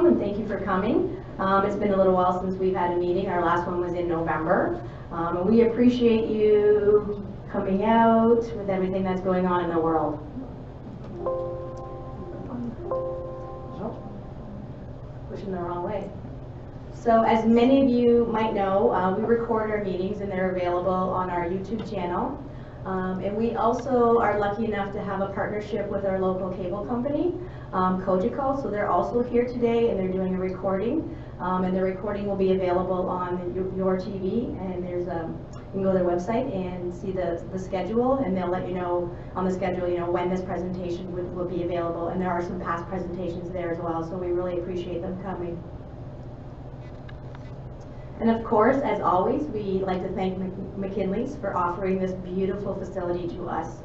And thank you for coming. It's been a little while since we've had a meeting. Our last one was in November. And we appreciate you coming out with everything that's going on in the world. Oh, pushing the wrong way. So as many of you might know, we record our meetings and they're available on our YouTube channel. And we also are lucky enough to have a partnership with our local cable company, Cogeco. So they're also here today and they're doing a recording. And the recording will be available on your TV. And there's you can go to their website and see the schedule, and they'll let you know on the schedule, when this presentation will be available. And there are some past presentations there as well. So we really appreciate them coming. And of course, as always, we like to thank McKinley's for offering this beautiful facility to us.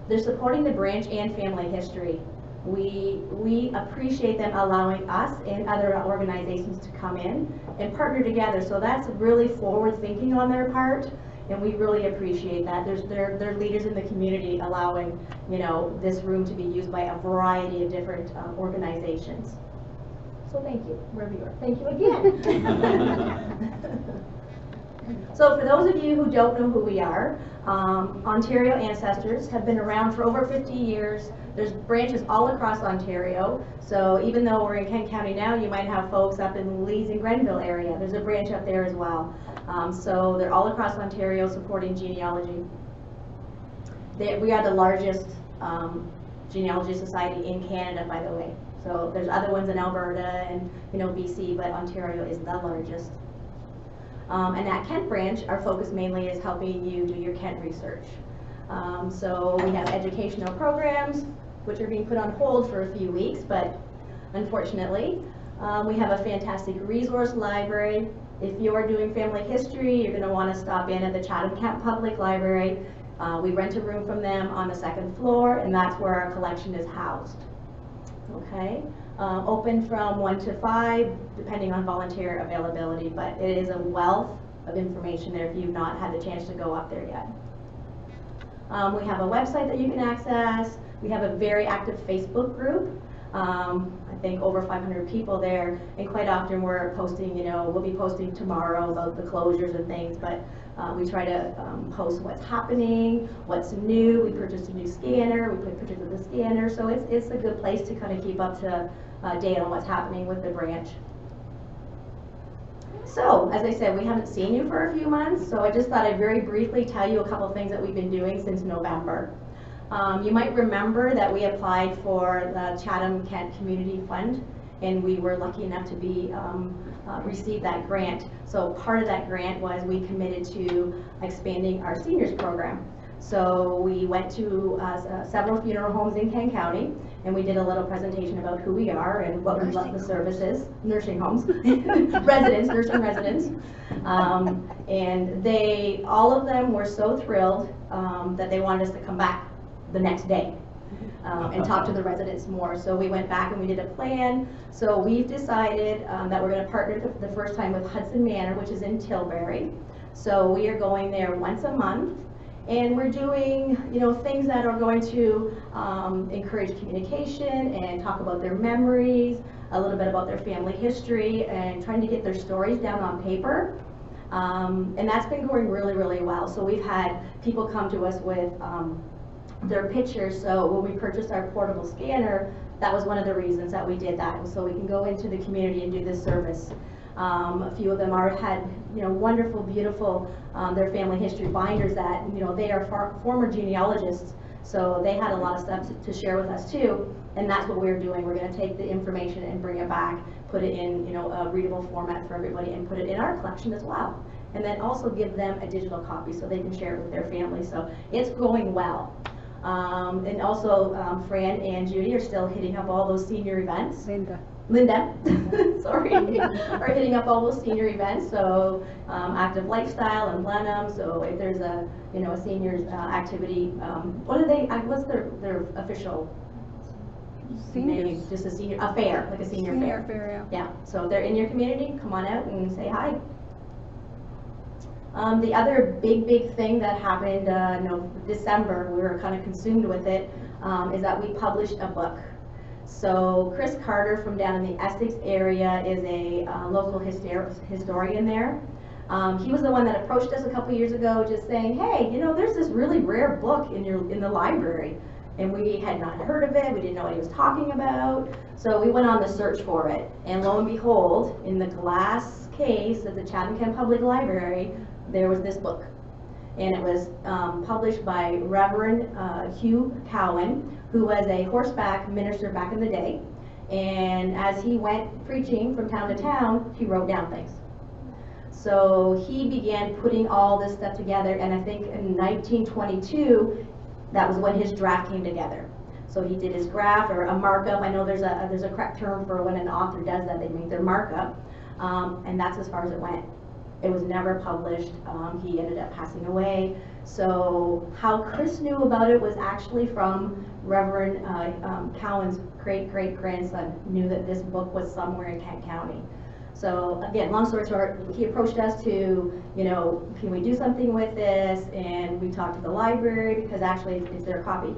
They're supporting the branch and family history. We appreciate them allowing us and other organizations to come in and partner together. So that's really forward thinking on their part, and we really appreciate that. They're leaders in the community allowing this room to be used by a variety of different organizations. So thank you, wherever you are. Thank you again. So for those of you who don't know who we are, Ontario Ancestors have been around for over 50 years. There's branches all across Ontario. So even though we're in Kent County now, you might have folks up in Lees and Grenville area. There's a branch up there as well. So they're all across Ontario supporting genealogy. We are the largest genealogy society in Canada, by the way. So there's other ones in Alberta and BC, but Ontario is the largest. And at Kent branch, our focus mainly is helping you do your Kent research. So we have educational programs, which are being put on hold for a few weeks, but unfortunately, we have a fantastic resource library. If you're doing family history, you're going to want to stop in at the Chatham-Kent Public Library. We rent a room from them on the second floor, and that's where our collection is housed. Okay, open from 1 to 5, depending on volunteer availability, but it is a wealth of information there if you've not had the chance to go up there yet. We have a website that you can access. We have a very active Facebook group. I think over 500 people there, and quite often we're posting, we'll be posting tomorrow about the closures and things, but we try to post what's happening, what's new. We purchased a new scanner, we put pictures of the scanner, so it's a good place to kind of keep up to date on what's happening with the branch. So, as I said, we haven't seen you for a few months, so I just thought I'd very briefly tell you a couple of things that we've been doing since November. You might remember that we applied for the Chatham-Kent Community Fund, and we were lucky enough to be receive that grant. So part of that grant was we committed to expanding our seniors program. So we went to several funeral homes in Kent County, and we did a little presentation about who we are and what we love the services, nursing homes, nursing residents. And all of them were so thrilled that they wanted us to come back the next day and talk to the residents more. So we went back and we did a plan. So we've decided that we're going to partner the first time with Hudson Manor, which is in Tilbury. So we are going there once a month. And we're doing, things that are going to encourage communication and talk about their memories, a little bit about their family history, and trying to get their stories down on paper. And that's been going really, really well. So we've had people come to us with their pictures. So when we purchased our portable scanner, that was one of the reasons that we did that, so we can go into the community and do this service. A few of them had wonderful, beautiful, their family history binders that, they are former genealogists, so they had a lot of stuff to share with us too, and that's what we're doing. We're going to take the information and bring it back, put it in, a readable format for everybody, and put it in our collection as well. And then also give them a digital copy so they can share it with their family. So it's going well. And also, Fran and Judy are still hitting up all those senior events. Linda, sorry, are hitting up all those senior events. So Active Lifestyle and Blenheim. So if there's a seniors activity, what's their official name? Just a senior fair, like a senior fair. Yeah. So if they're in your community, come on out and say hi. The other big thing that happened December, we were kind of consumed with it, is that we published a book. So Chris Carter from down in the Essex area is a local historian there. He was the one that approached us a couple years ago just saying, hey, you know, there's this really rare book in the library. And we had not heard of it, we didn't know what he was talking about. So we went on the search for it. And lo and behold, in the glass case at the Chatham-Kent Public Library, there was this book. And it was published by Reverend Hugh Cowan, who was a horseback minister back in the day. And as he went preaching from town to town, he wrote down things. So he began putting all this stuff together, and I think in 1922, that was when his draft came together. So he did his graph or a markup. I know there's a correct term for when an author does that, they make their markup, and that's as far as it went. It was never published. He ended up passing away. So how Chris knew about it was actually from Reverend Cowan's great-great-grandson knew that this book was somewhere in Kent County. So again, long story short, he approached us to, you know, can we do something with this? And we talked to the library because actually it's their copy.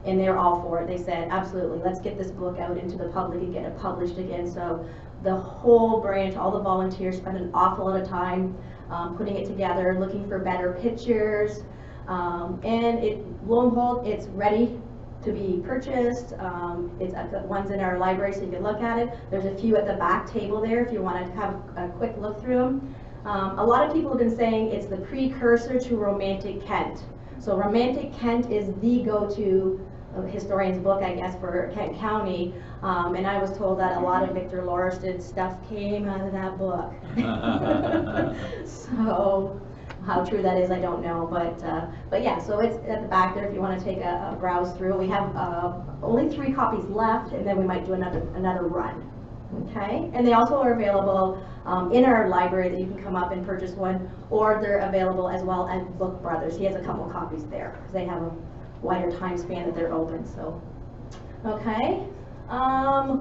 And they're all for it. They said, absolutely, let's get this book out into the public and get it published again. So the whole branch, all the volunteers spent an awful lot of time putting it together, looking for better pictures. And lo and behold, it's ready to be purchased. It's at the ones in our library, so you can look at it. There's a few at the back table there if you want to have a quick look through them. A lot of people have been saying it's the precursor to Romantic Kent. So Romantic Kent is the go-to historian's book, I guess, for Kent County. And I was told that a lot of Victor Lauriston stuff came out of that book. So how true that is, I don't know, but yeah, so it's at the back there if you want to take a browse through. We have only 3 copies left, and then we might do another run. Okay, and they also are available in our library that you can come up and purchase one, or they're available as well at Book Brothers. He has a couple copies there because they have a wider time span that they're open. So, okay,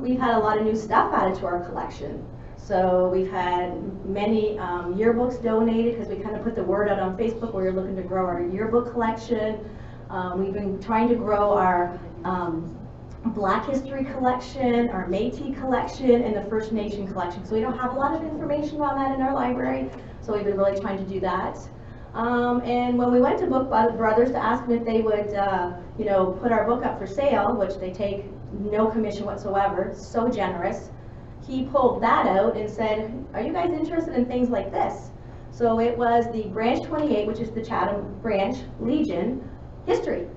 we've had a lot of new stuff added to our collection. So we've had many yearbooks donated because we kind of put the word out on Facebook. We're looking to grow our yearbook collection. We've been trying to grow our Black History collection, our Métis collection, and the First Nation collection. So we don't have a lot of information on that in our library. So we've been really trying to do that. And when we went to Book Brothers to ask them if they would, you know, put our book up for sale, which they take no commission whatsoever, so generous. He pulled that out and said, are you guys interested in things like this? So it was the Branch 28, which is the Chatham Branch Legion history.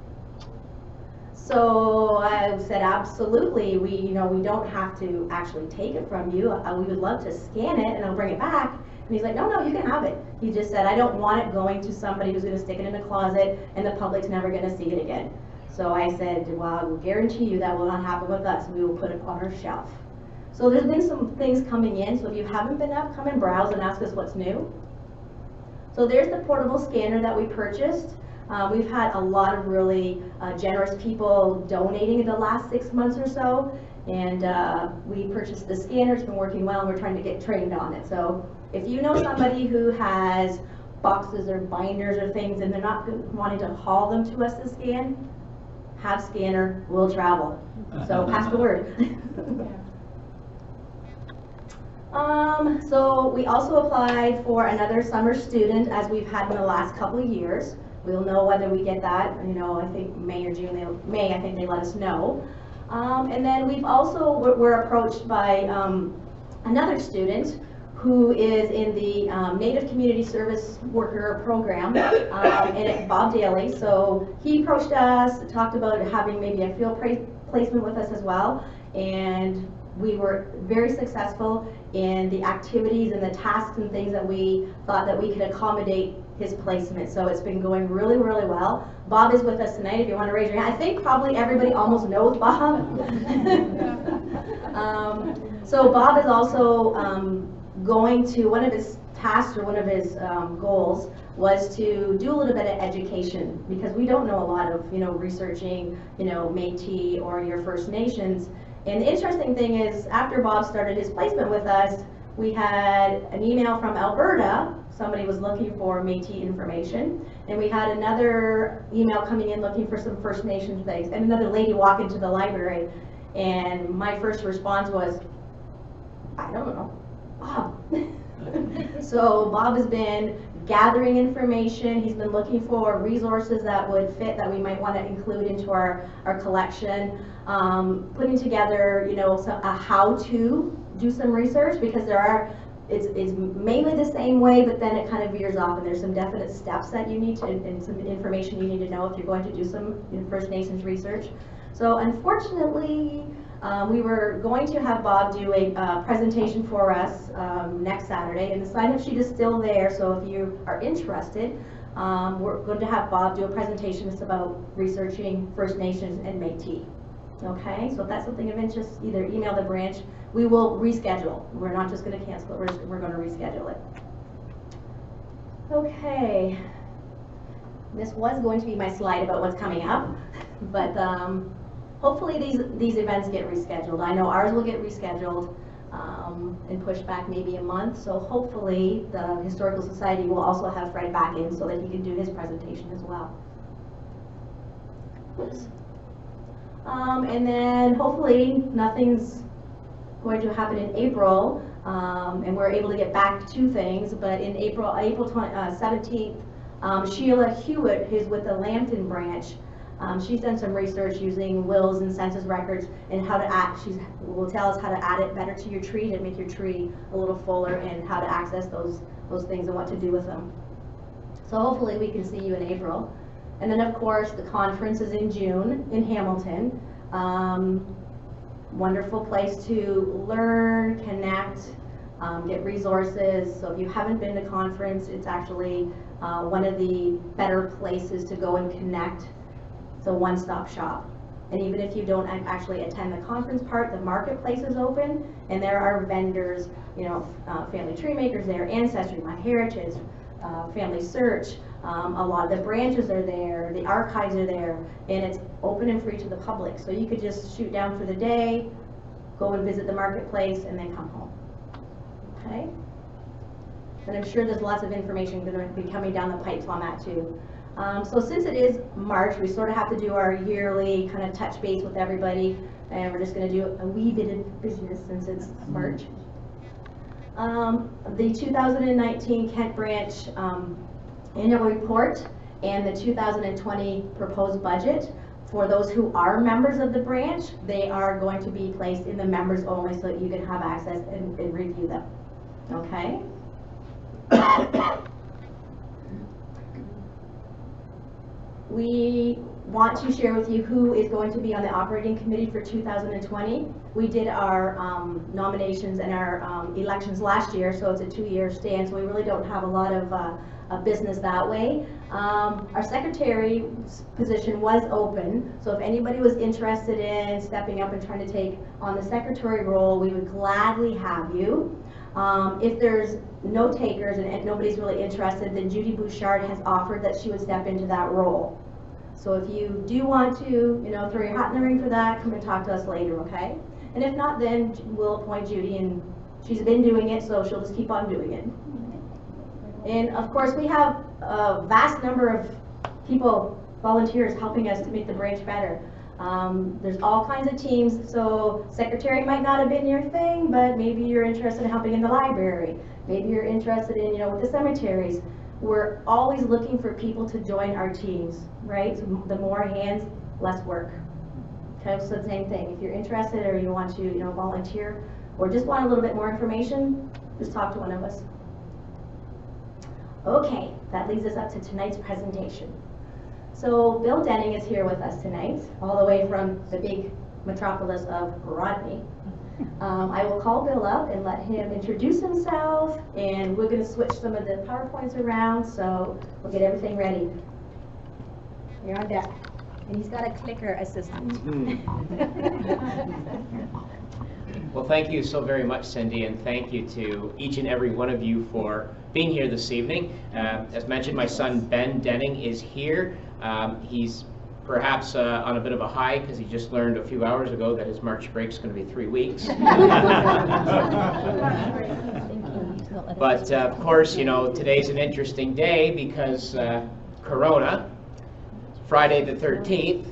So I said, absolutely, we don't have to actually take it from you. We would love to scan it and I'll bring it back. And he's like, no, you can have it. He just said, I don't want it going to somebody who's going to stick it in a closet and the public's never going to see it again. So I said, well, I will guarantee you that will not happen with us. We will put it on our shelf. So there's been some things coming in, so if you haven't been up, come and browse and ask us what's new. So there's the portable scanner that we purchased. We've had a lot of really generous people donating in the last 6 months or so, and we purchased the scanner. It's been working well, and we're trying to get trained on it. So if you know somebody who has boxes or binders or things and they're not wanting to haul them to us to scan, have scanner, we'll travel. So pass the word. So we also applied for another summer student, as we've had in the last couple of years. We'll know whether we get that, you know, I think May or June, I think they let us know. And then we've also, we're approached by another student who is in the Native Community Service Worker program, and it's Bob Daly. So he approached us, talked about having maybe a field placement with us as well, and we were very successful in the activities and the tasks and things that we thought that we could accommodate his placement. So it's been going really, really well. Bob is with us tonight if you want to raise your hand. I think probably everybody almost knows Bob. So Bob is also going to, one of his tasks or one of his goals was to do a little bit of education, because we don't know a lot of, you know, researching, you know, Métis or your First Nations. And the interesting thing is, after Bob started his placement with us, we had an email from Alberta. Somebody was looking for Métis information, and we had another email coming in looking for some First Nations things, and another lady walk into the library, And my first response was, I don't know, Bob. So Bob has been gathering information. He's been looking for resources that would fit, that we might want to include into our collection, putting together, you know, a how to do some research, because it's mainly the same way, but then it kind of veers off, and there's some definite steps that you need to, and some information you need to know if you're going to do some First Nations research. So unfortunately, we were going to have Bob do a presentation for us next Saturday, and the sign-up sheet is still there, so if you are interested, we're going to have Bob do a presentation that's about researching First Nations and Métis. Okay, so if that's something of interest, either email the branch. We will reschedule. We're not just going to cancel it, we're going to reschedule it. Okay, this was going to be my slide about what's coming up, but hopefully these events get rescheduled. I know ours will get rescheduled and pushed back maybe a month, so hopefully the Historical Society will also have Fred back in so that he can do his presentation as well. And then hopefully nothing's going to happen in April, and we're able to get back to things, but in April 17th, Sheila Hewitt, who's with the Lambton branch, she's done some research using wills and census records and how to she will tell us how to add it better to your tree to make your tree a little fuller, and how to access those things and what to do with them. So hopefully we can see you in April. And then of course the conference is in June in Hamilton. Wonderful place to learn, connect, get resources. So if you haven't been to conference, it's actually one of the better places to go and connect. It's a one-stop shop. And even if you don't actually attend the conference part, the marketplace is open, and there are vendors, you know, family tree makers there, Ancestry, MyHeritage, Family Search. A lot of the branches are there, the archives are there, and it's open and free to the public. So you could just shoot down for the day, go and visit the marketplace, and then come home. Okay? And I'm sure there's lots of information going to be coming down the pipes on that too. So since it is March, we sort of have to do our yearly kind of touch base with everybody, and we're just going to do a wee bit of business since it's March. The 2019 Kent Branch annual report and the 2020 proposed budget, for those who are members of the branch, they are going to be placed in the members only so that you can have access and review them. Okay? We want to share with you who is going to be on the operating committee for 2020. We did our nominations and our elections last year, so it's a 2-year stand, so we really don't have a lot of business that way. Our secretary position was open, so if anybody was interested in stepping up and trying to take on the secretary role, we would gladly have you. If there's no takers and nobody's really interested, then Judy Bouchard has offered that she would step into that role. So if you do want to, you know, throw your hat in the ring for that, come and talk to us later, okay? And if not, then we'll appoint Judy, and she's been doing it, so she'll just keep on doing it. And of course, we have a vast number of people, volunteers, helping us to make the branch better. There's all kinds of teams, so secretary might not have been your thing, but maybe you're interested in helping in the library. Maybe you're interested in, you know, with the cemeteries. We're always looking for people to join our teams, right? So the more hands, less work. Okay, so the same thing. If you're interested or you want to, you know, volunteer or just want a little bit more information, just talk to one of us. Okay, that leads us up to tonight's presentation. So Bill Denning is here with us tonight, all the way from the big metropolis of Rodney. I will call Bill up and let him introduce himself, and we're going to switch some of the PowerPoints around, so we'll get everything ready. You're on deck. And he's got a clicker assistant. Well, thank you so very much, Cindy, and thank you to each and every one of you for being here this evening. As mentioned, my son Ben Denning is here. He's perhaps on a bit of a high because he just learned a few hours ago that his March break is going to be 3 weeks. But of course, you know, today's an interesting day because Corona, Friday the 13th,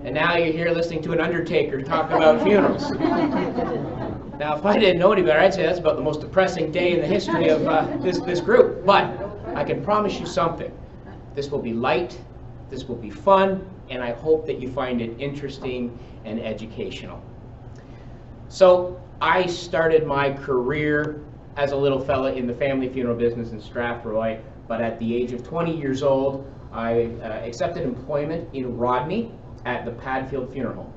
And now you're here listening to an undertaker talk about funerals. Now, if I didn't know any better, I'd say that's about the most depressing day in the history of this group. But I can promise you something. This will be light, this will be fun, and I hope that you find it interesting and educational. So, I started my career as a little fella in the family funeral business in Strathroy, but at the age of 20 years old, I accepted employment in Rodney at the Padfield Funeral Home.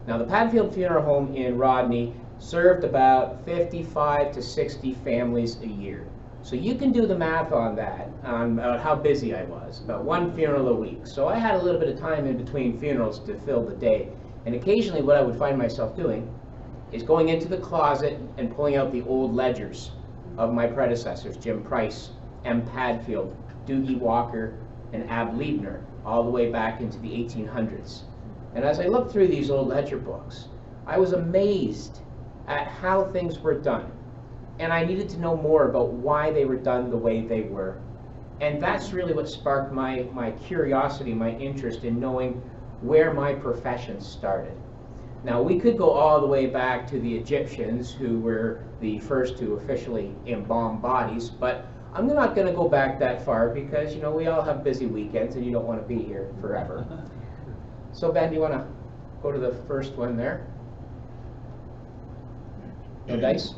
Now, the Padfield Funeral Home in Rodney served about 55 to 60 families a year. So you can do the math on that, on how busy I was, about one funeral a week. So I had a little bit of time in between funerals to fill the day. And occasionally what I would find myself doing is going into the closet and pulling out the old ledgers of my predecessors, Jim Price, M. Padfield, Doogie Walker, and Ab Liebner, all the way back into the 1800s. And as I looked through these old ledger books, I was amazed at how things were done. And I needed to know more about why they were done the way they were. And that's really what sparked my curiosity, my interest in knowing where my profession started. Now, we could go all the way back to the Egyptians, who were the first to officially embalm bodies, but I'm not going to go back that far because, you know, we all have busy weekends and you don't want to be here forever. So, Ben, do you want to go to the first one there? No dice?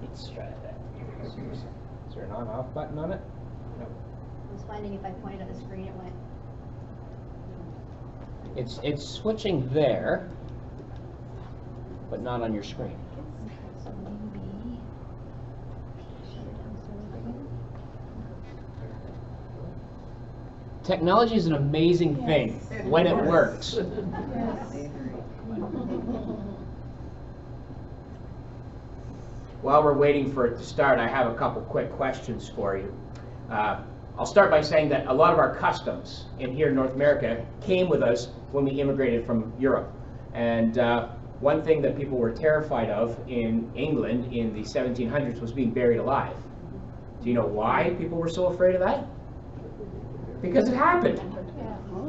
Let's try that. Is there an on-off button on it? No. I was finding if I pointed at the screen, it went. It's switching there, but not on your screen. So maybe shut it down so again. Technology is an amazing thing when it works. While we're waiting for it to start, I have a couple quick questions for you. I'll start by saying that a lot of our customs in here in North America came with us when we immigrated from Europe. And one thing that people were terrified of in England in the 1700s was being buried alive. Do you know why people were so afraid of that? Because it happened.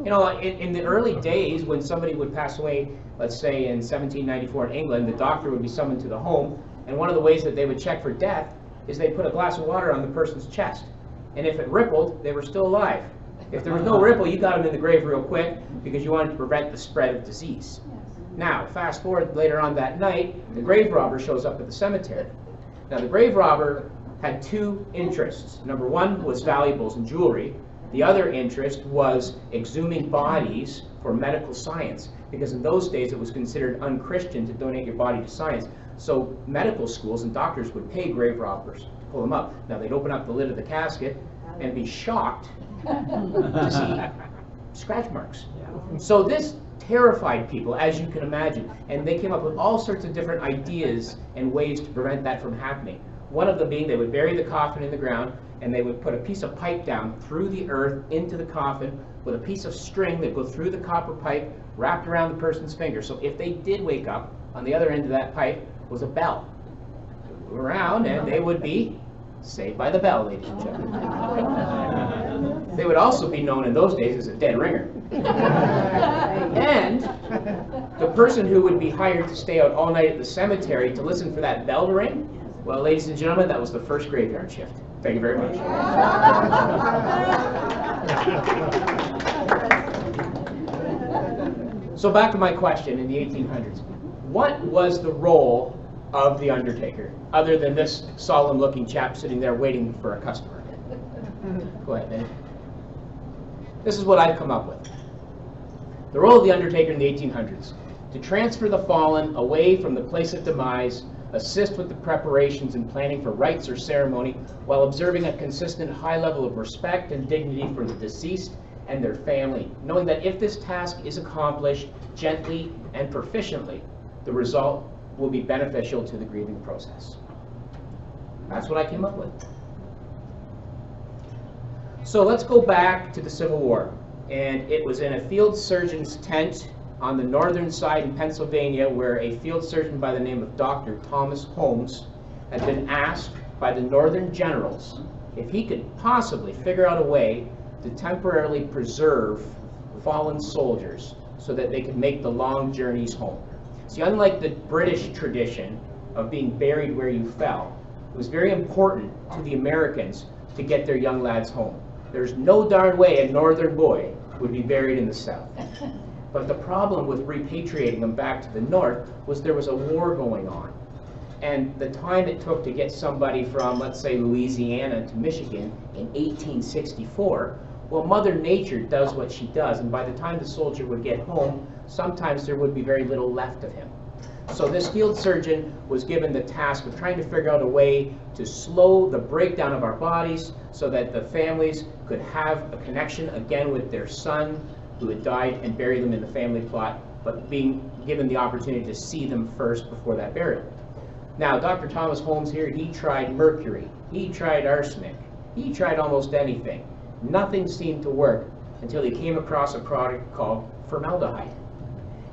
You know, in the early days when somebody would pass away, let's say in 1794 in England, the doctor would be summoned to the home, and one of the ways that they would check for death is they put a glass of water on the person's chest. And if it rippled, they were still alive. If there was no ripple, you got them in the grave real quick because you wanted to prevent the spread of disease. Now, fast forward later on that night, the grave robber shows up at the cemetery. Now, the grave robber had two interests. Number one was valuables and jewelry. The other interest was exhuming bodies for medical science, because in those days it was considered unchristian to donate your body to science. So medical schools and doctors would pay grave robbers to pull them up. Now, they'd open up the lid of the casket and be shocked to see scratch marks. So this terrified people, as you can imagine, and they came up with all sorts of different ideas and ways to prevent that from happening. One of them being they would bury the coffin in the ground and they would put a piece of pipe down through the earth into the coffin with a piece of string that would go through the copper pipe wrapped around the person's finger. So if they did wake up, on the other end of that pipe was a bell. They would move around and they would be saved by the bell, ladies and gentlemen. They would also be known in those days as a dead ringer. And the person who would be hired to stay out all night at the cemetery to listen for that bell to ring, well, ladies and gentlemen, that was the first graveyard shift. Thank you very much. So back to my question in the 1800s. What was the role of the undertaker, other than this solemn-looking chap sitting there waiting for a customer? Go ahead, Dave. This is what I've come up with. The role of the undertaker in the 1800s: to transfer the fallen away from the place of demise, assist with the preparations and planning for rites or ceremony, while observing a consistent high level of respect and dignity for the deceased and their family, knowing that if this task is accomplished gently and proficiently, the result will be beneficial to the grieving process. That's what I came up with. So let's go back to the Civil War. And it was in a field surgeon's tent on the northern side in Pennsylvania, where a field surgeon by the name of Dr. Thomas Holmes had been asked by the northern generals if he could possibly figure out a way to temporarily preserve fallen soldiers so that they could make the long journeys home. See, unlike the British tradition of being buried where you fell, it was very important to the Americans to get their young lads home. There's no darn way a northern boy would be buried in the south. But the problem with repatriating them back to the north was there was a war going on. And the time it took to get somebody from, let's say, Louisiana to Michigan in 1864, well, Mother Nature does what she does, and by the time the soldier would get home, sometimes there would be very little left of him. So this field surgeon was given the task of trying to figure out a way to slow the breakdown of our bodies so that the families could have a connection again with their son who had died and bury them in the family plot, but being given the opportunity to see them first before that burial. Now, Dr. Thomas Holmes here, he tried mercury, he tried arsenic, he tried almost anything. Nothing seemed to work until he came across a product called formaldehyde.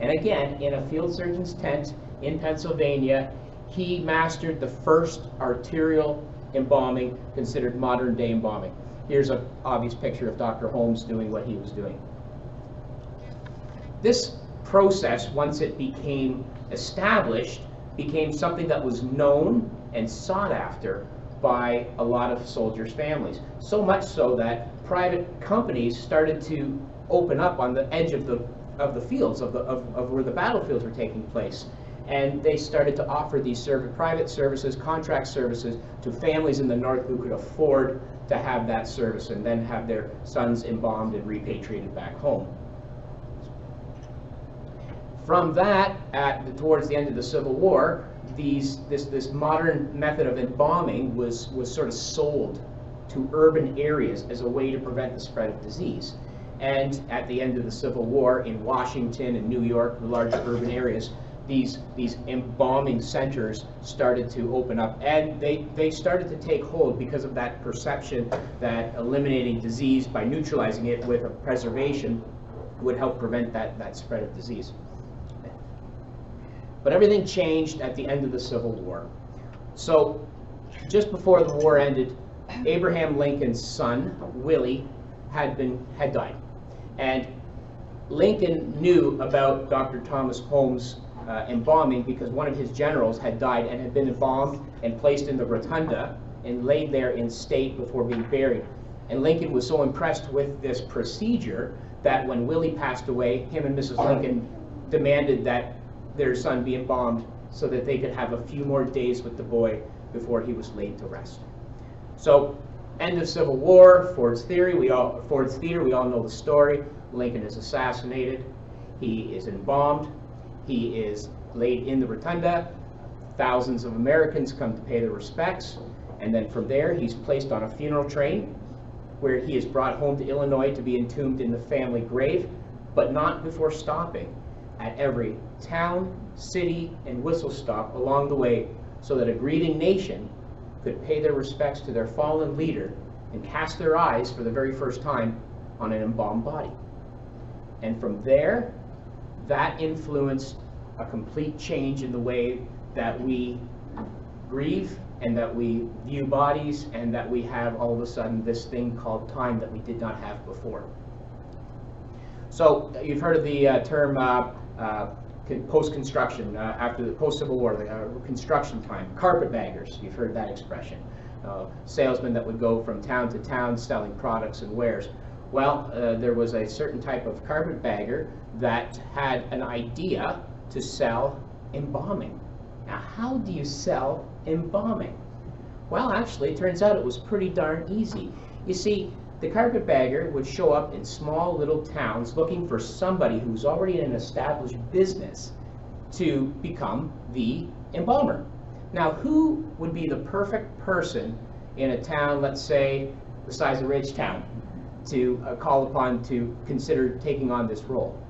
And again, in a field surgeon's tent in Pennsylvania, he mastered the first arterial embalming considered modern day embalming. Here's an obvious picture of Dr. Holmes doing what he was doing. This process, once it became established, became something that was known and sought after by a lot of soldiers' families. So much so that private companies started to open up on the edge of the fields, of where the battlefields were taking place. And they started to offer these private services, contract services, to families in the north who could afford to have that service and then have their sons embalmed and repatriated back home. From that, towards the end of the Civil War, this modern method of embalming was sort of sold to urban areas as a way to prevent the spread of disease. And at the end of the Civil War, in Washington and New York, the larger urban areas, these embalming centers started to open up, and they started to take hold because of that perception that eliminating disease by neutralizing it with a preservation would help prevent that spread of disease. But everything changed at the end of the Civil War. So just before the war ended, Abraham Lincoln's son, Willie, had died. And Lincoln knew about Dr. Thomas Holmes' embalming because one of his generals had died and had been embalmed and placed in the rotunda and laid there in state before being buried. And Lincoln was so impressed with this procedure that when Willie passed away, him and Mrs. Lincoln demanded that their son be embalmed so that they could have a few more days with the boy before he was laid to rest. So, end of Civil War, Ford's Theater, we all know the story. Lincoln is assassinated, he is embalmed, he is laid in the rotunda, thousands of Americans come to pay their respects, and then from there he's placed on a funeral train where he is brought home to Illinois to be entombed in the family grave, but not before stopping at every town, city, and whistle stop along the way so that a grieving nation could pay their respects to their fallen leader and cast their eyes for the very first time on an embalmed body. And from there, that influenced a complete change in the way that we grieve and that we view bodies and that we have all of a sudden this thing called time that we did not have before. So you've heard of the term post-construction, after the post-Civil War, the construction time. Carpetbaggers, you've heard that expression. Salesmen that would go from town to town selling products and wares. Well, there was a certain type of carpetbagger that had an idea to sell embalming. Now, how do you sell embalming? Well, actually, it turns out it was pretty darn easy. You see, the carpetbagger would show up in small little towns looking for somebody who's already in an established business to become the embalmer. Now, who would be the perfect person in a town, let's say, the size of Ridgetown, to call upon to consider taking on this role?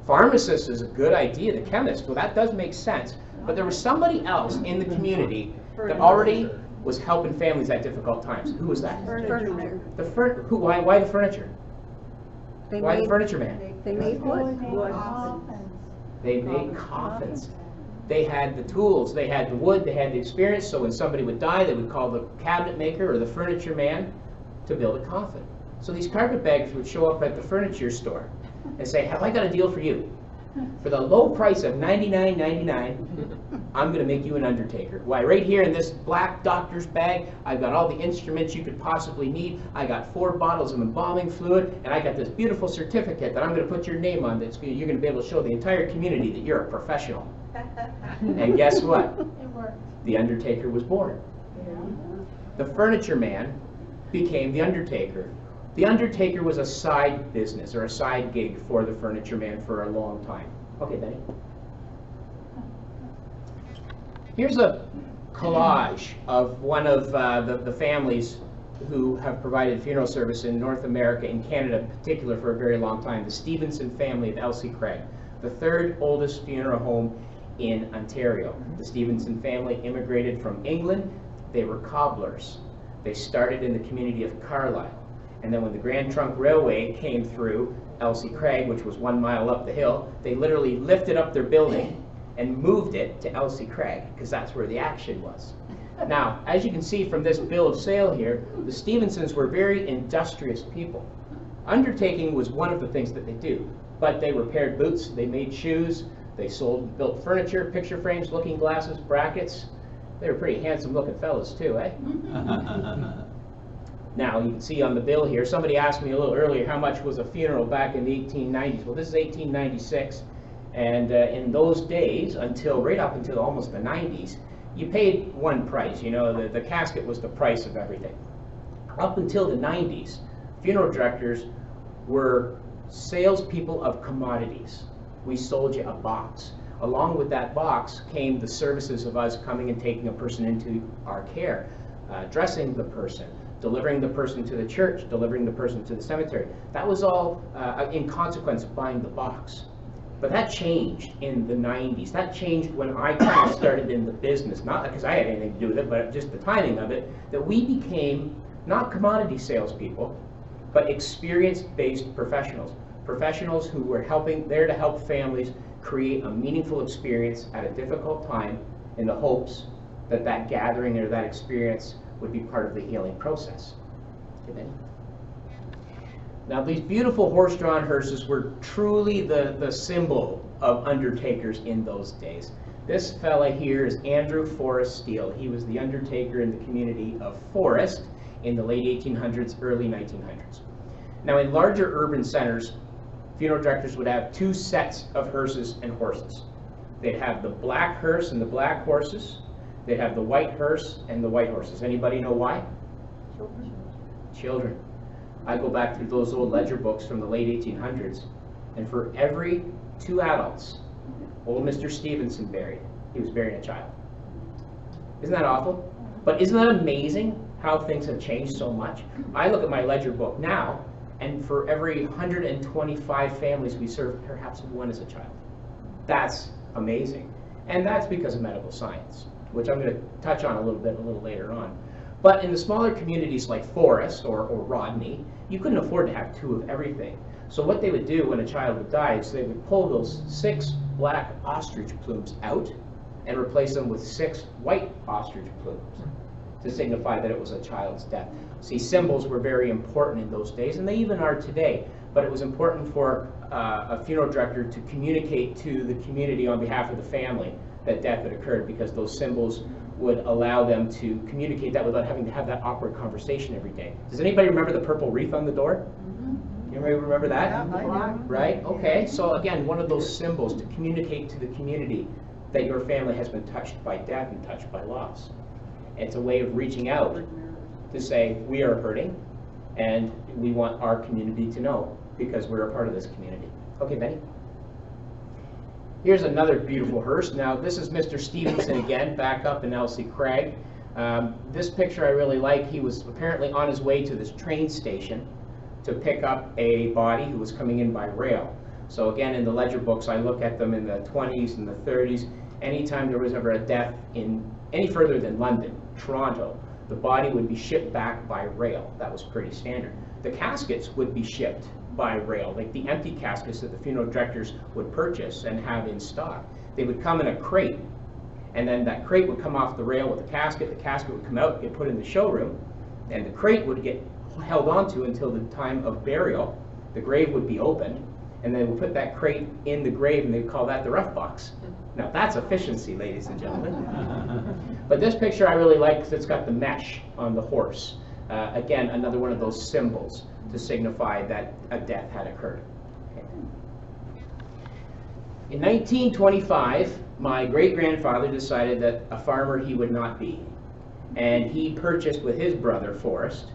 Pharmacist is a good idea, the chemist. Well, that does make sense. But there was somebody else in the community that already was helping families at difficult times. Who was that? Furniture. Why the furniture? Why the furniture man? They made wood. They made coffins. They had the tools, they had the wood, they had the experience, so when somebody would die, they would call the cabinet maker or the furniture man to build a coffin. So these carpetbaggers would show up at the furniture store and say, have I got a deal for you? For the low price of $99.99, I'm going to make you an undertaker. Why, right here in this black doctor's bag, I've got all the instruments you could possibly need. I got 4 bottles of embalming fluid, and I got this beautiful certificate that I'm going to put your name on. You're going to be able to show the entire community that you're a professional. And guess what? It worked. The undertaker was born. The furniture man became the undertaker. The undertaker was a side business or a side gig for the furniture man for a long time. Okay, Benny. Here's a collage of one of the families who have provided funeral service in North America and Canada in particular for a very long time. The Stevenson family of Elsie Craig, the 3rd oldest funeral home in Ontario. The Stevenson family immigrated from England. They were cobblers. They started in the community of Carlisle. And then when the Grand Trunk Railway came through Elsie Craig, which was 1 mile up the hill, they literally lifted up their building and moved it to Elsie Craig, because that's where the action was. Now, as you can see from this bill of sale here, the Stevensons were very industrious people. Undertaking was one of the things that they do, but they repaired boots, they made shoes, they built furniture, picture frames, looking glasses, brackets. They were pretty handsome looking fellas too, eh? Now, you can see on the bill here, somebody asked me a little earlier how much was a funeral back in the 1890s. Well, this is 1896, and in those days, right up until almost the 90s, you paid one price. You know, the casket was the price of everything. Up until the 90s, funeral directors were salespeople of commodities. We sold you a box. Along with that box came the services of us coming and taking a person into our care, dressing the person, delivering the person to the church, delivering the person to the cemetery. That was all in consequence of buying the box. But that changed in the 90s. That changed when I kind of started in the business, not because I had anything to do with it, but just the timing of it, that we became not commodity salespeople, but experience-based professionals. Professionals who were there to help families create a meaningful experience at a difficult time in the hopes that that gathering or that experience would be part of the healing process. Now, these beautiful horse-drawn hearses were truly the symbol of undertakers in those days. This fella here is Andrew Forrest Steele. He was the undertaker in the community of Forest in the late 1800s, early 1900s. Now, in larger urban centers, funeral directors would have 2 sets of hearses and horses. They'd have the black hearse and the black horses. They'd have the white hearse and the white horses. Anybody know why? Children. I go back through those old ledger books from the late 1800s, and for every 2 adults, old Mr. Stevenson buried, he was burying a child. Isn't that awful? But isn't that amazing how things have changed so much? I look at my ledger book now, and for every 125 families we serve, perhaps 1 is a child. That's amazing. And that's because of medical science, which I'm going to touch on a little later on. But in the smaller communities like Forest or Rodney, you couldn't afford to have 2 of everything. So what they would do when a child would die is they would pull those 6 black ostrich plumes out and replace them with 6 white ostrich plumes to signify that it was a child's death. See, symbols were very important in those days, and they even are today. But it was important for a funeral director to communicate to the community on behalf of the family that death had occurred, because those symbols would allow them to communicate that without having to have that awkward conversation every day. Does anybody remember the purple wreath on the door? Anybody remember that? Yeah, right? Okay, so again, one of those symbols to communicate to the community that your family has been touched by death and touched by loss. It's a way of reaching out to say, we are hurting, and we want our community to know, because we're a part of this community. Okay, Benny? Here's another beautiful hearse. Now, this is Mr. Stevenson again, back up in Elsie Craig. This picture I really like. He was apparently on his way to this train station to pick up a body who was coming in by rail. So again, in the ledger books, I look at them in the 20s and the 30s. Anytime there was ever a death in any further than London, Toronto, the body would be shipped back by rail. That was pretty standard. The caskets would be shipped by rail, like the empty caskets that the funeral directors would purchase and have in stock. They would come in a crate, and then that crate would come off the rail with the casket would come out, get put in the showroom, and the crate would get held onto until the time of burial. The grave would be opened, and they would put that crate in the grave, and they'd call that the rough box. Now that's efficiency, ladies and gentlemen. But this picture I really like because it's got the mesh on the horse. Again, another one of those symbols to signify that a death had occurred. Okay. In 1925, my great-grandfather decided that a farmer he would not be. And he purchased with his brother, Forrest,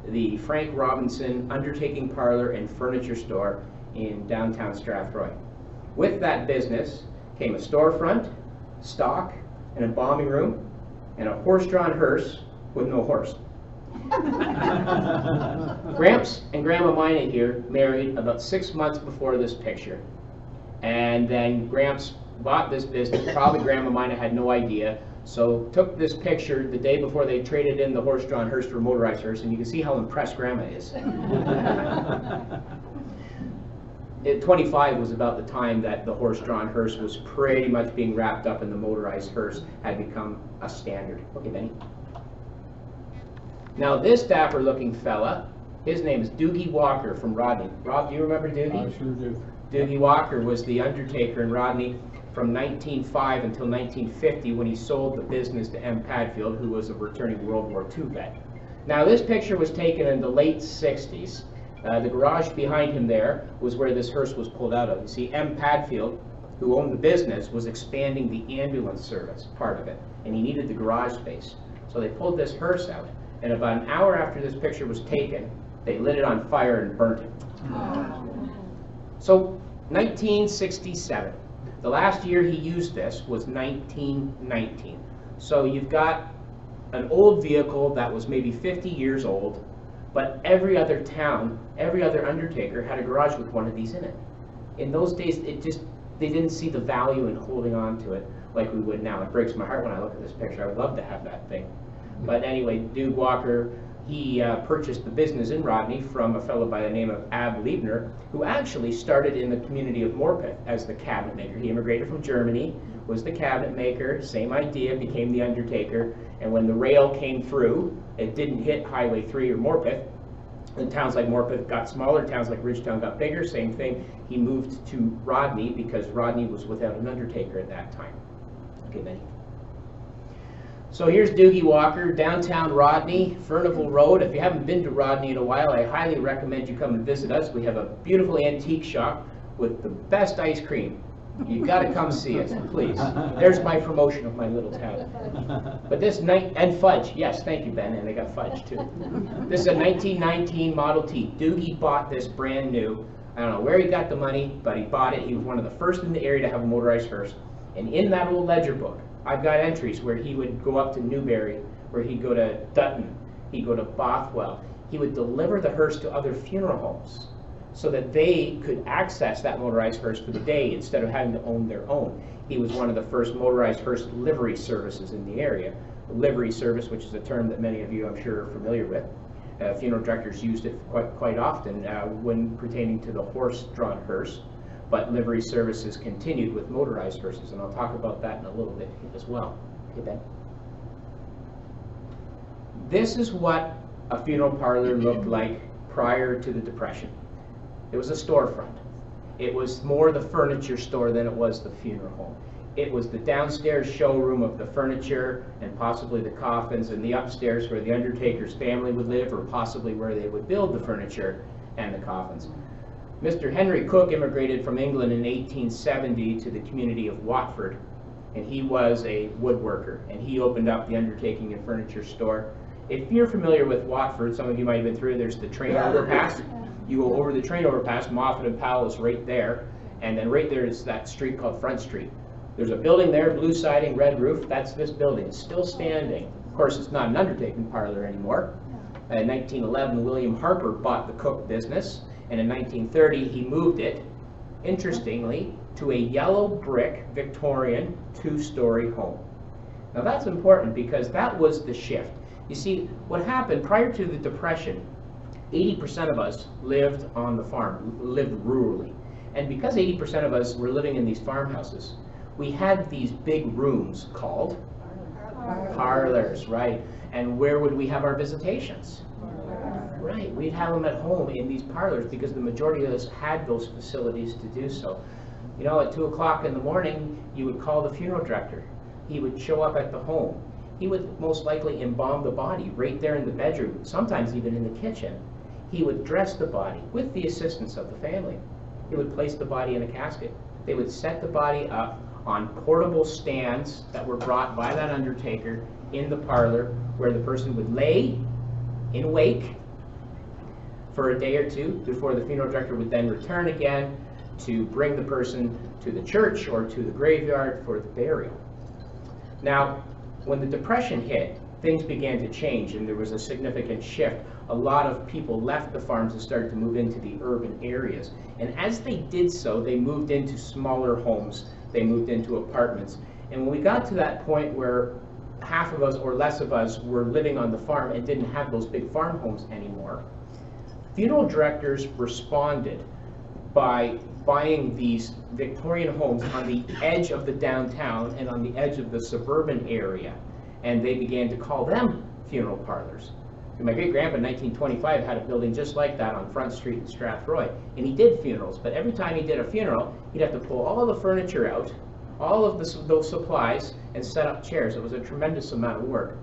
the Frank Robinson Undertaking Parlor and Furniture Store in downtown Strathroy. With that business came a storefront, stock, an embalming room, and a horse-drawn hearse with no horse. Gramps and Grandma Mina here married about 6 months before this picture. And then Gramps bought this business. Probably Grandma Mina had no idea. So took this picture the day before they traded in the horse-drawn hearse for a motorized hearse, and you can see how impressed Grandma is. 25 was about the time that the horse-drawn hearse was pretty much being wrapped up, and the motorized hearse had become a standard. Okay, Benny. Now this dapper-looking fella, his name is Doogie Walker from Rodney. Rob, do you remember Doogie? I sure do. Doogie Walker was the undertaker in Rodney from 1905 until 1950 when he sold the business to M. Padfield, who was a returning World War II vet. Now this picture was taken in the late 60s. The garage behind him there was where this hearse was pulled out of. You see, M. Padfield, who owned the business, was expanding the ambulance service, part of it, and he needed the garage space. So they pulled this hearse out, and about an hour after this picture was taken, they lit it on fire and burnt it. So 1967. The last year he used this was 1919. So you've got an old vehicle that was maybe 50 years old, but every other town, every other undertaker had a garage with one of these in it. In those days, they didn't see the value in holding on to it like we would now. It breaks my heart when I look at this picture. I would love to have that thing. But anyway, Doogie Walker, he purchased the business in Rodney from a fellow by the name of Ab Liebner, who actually started in the community of Morpeth as the cabinet maker. He immigrated from Germany, was the cabinet maker, same idea, became the undertaker, and when the rail came through, it didn't hit Highway 3 or Morpeth. And towns like Morpeth got smaller, towns like Ridgetown got bigger, same thing. He moved to Rodney because Rodney was without an undertaker at that time. Okay, Benny. So here's Doogie Walker, downtown Rodney, Furnival Road. If you haven't been to Rodney in a while, I highly recommend you come and visit us. We have a beautiful antique shop with the best ice cream. You've got to come see us, please. There's my promotion of my little town. But this night, and fudge, yes, thank you, Ben, and they got fudge too. This is a 1919 Model T. Doogie bought this brand new. I don't know where he got the money, but he bought it. He was one of the first in the area to have a motorized hearse. And in that old ledger book, I've got entries where he would go up to Newberry, where he'd go to Dutton, he'd go to Bothwell. He would deliver the hearse to other funeral homes so that they could access that motorized hearse for the day instead of having to own their own. He was one of the first motorized hearse livery services in the area. Livery service, which is a term that many of you I'm sure are familiar with. Funeral directors used it quite often when pertaining to the horse-drawn hearse. But livery services continued with motorized hearses, and I'll talk about that in a little bit as well. Okay, Ben? This is what a funeral parlor looked like prior to the Depression. It was a storefront. It was more the furniture store than it was the funeral home. It was the downstairs showroom of the furniture and possibly the coffins, and the upstairs where the undertaker's family would live, or possibly where they would build the furniture and the coffins. Mr. Henry Cook immigrated from England in 1870 to the community of Watford, and he was a woodworker, and he opened up the undertaking and furniture store. If you're familiar with Watford, some of you might have been through, there's the train overpass. You go over the train overpass, Moffat and Powell is right there, and then right there is that street called Front Street. There's a building there, blue siding, red roof, that's this building. It's still standing. Of course, it's not an undertaking parlor anymore. In 1911, William Harper bought the Cook business, and in 1930 he moved it, interestingly, to a yellow brick Victorian two-story home. Now that's important because that was the shift. You see, what happened prior to the Depression, 80% of us lived on the farm, lived rurally. And because 80% of us were living in these farmhouses, we had these big rooms called parlors, right? And where would we have our visitations? Right, we'd have them at home in these parlors because the majority of us had those facilities to do so. You know, at 2 o'clock in the morning, you would call the funeral director. He would show up at the home. He would most likely embalm the body right there in the bedroom, sometimes even in the kitchen. He would dress the body with the assistance of the family. He would place the body in a casket. They would set the body up on portable stands that were brought by that undertaker in the parlor, where the person would lay in wake for a day or two before the funeral director would then return again to bring the person to the church or to the graveyard for the burial. Now, when the Depression hit, things began to change and there was a significant shift. A lot of people left the farms and started to move into the urban areas. And as they did so, they moved into smaller homes. They moved into apartments. And when we got to that point where half of us or less of us were living on the farm and didn't have those big farm homes anymore, funeral directors responded by buying these Victorian homes on the edge of the downtown and on the edge of the suburban area, and they began to call them funeral parlors. And my great-grandpa in 1925 had a building just like that on Front Street in Strathroy, and he did funerals, but every time he did a funeral, he'd have to pull all the furniture out, all of those supplies, and set up chairs. It was a tremendous amount of work.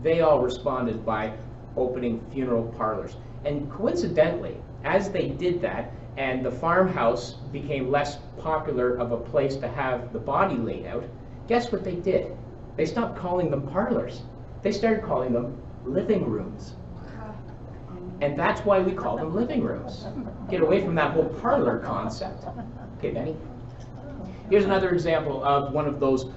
They all responded by opening funeral parlors. And coincidentally, as they did that, and the farmhouse became less popular of a place to have the body laid out, guess what they did? They stopped calling them parlors. They started calling them living rooms. And that's why we call them living rooms. Get away from that whole parlor concept. Okay, Benny? Here's another example of one of those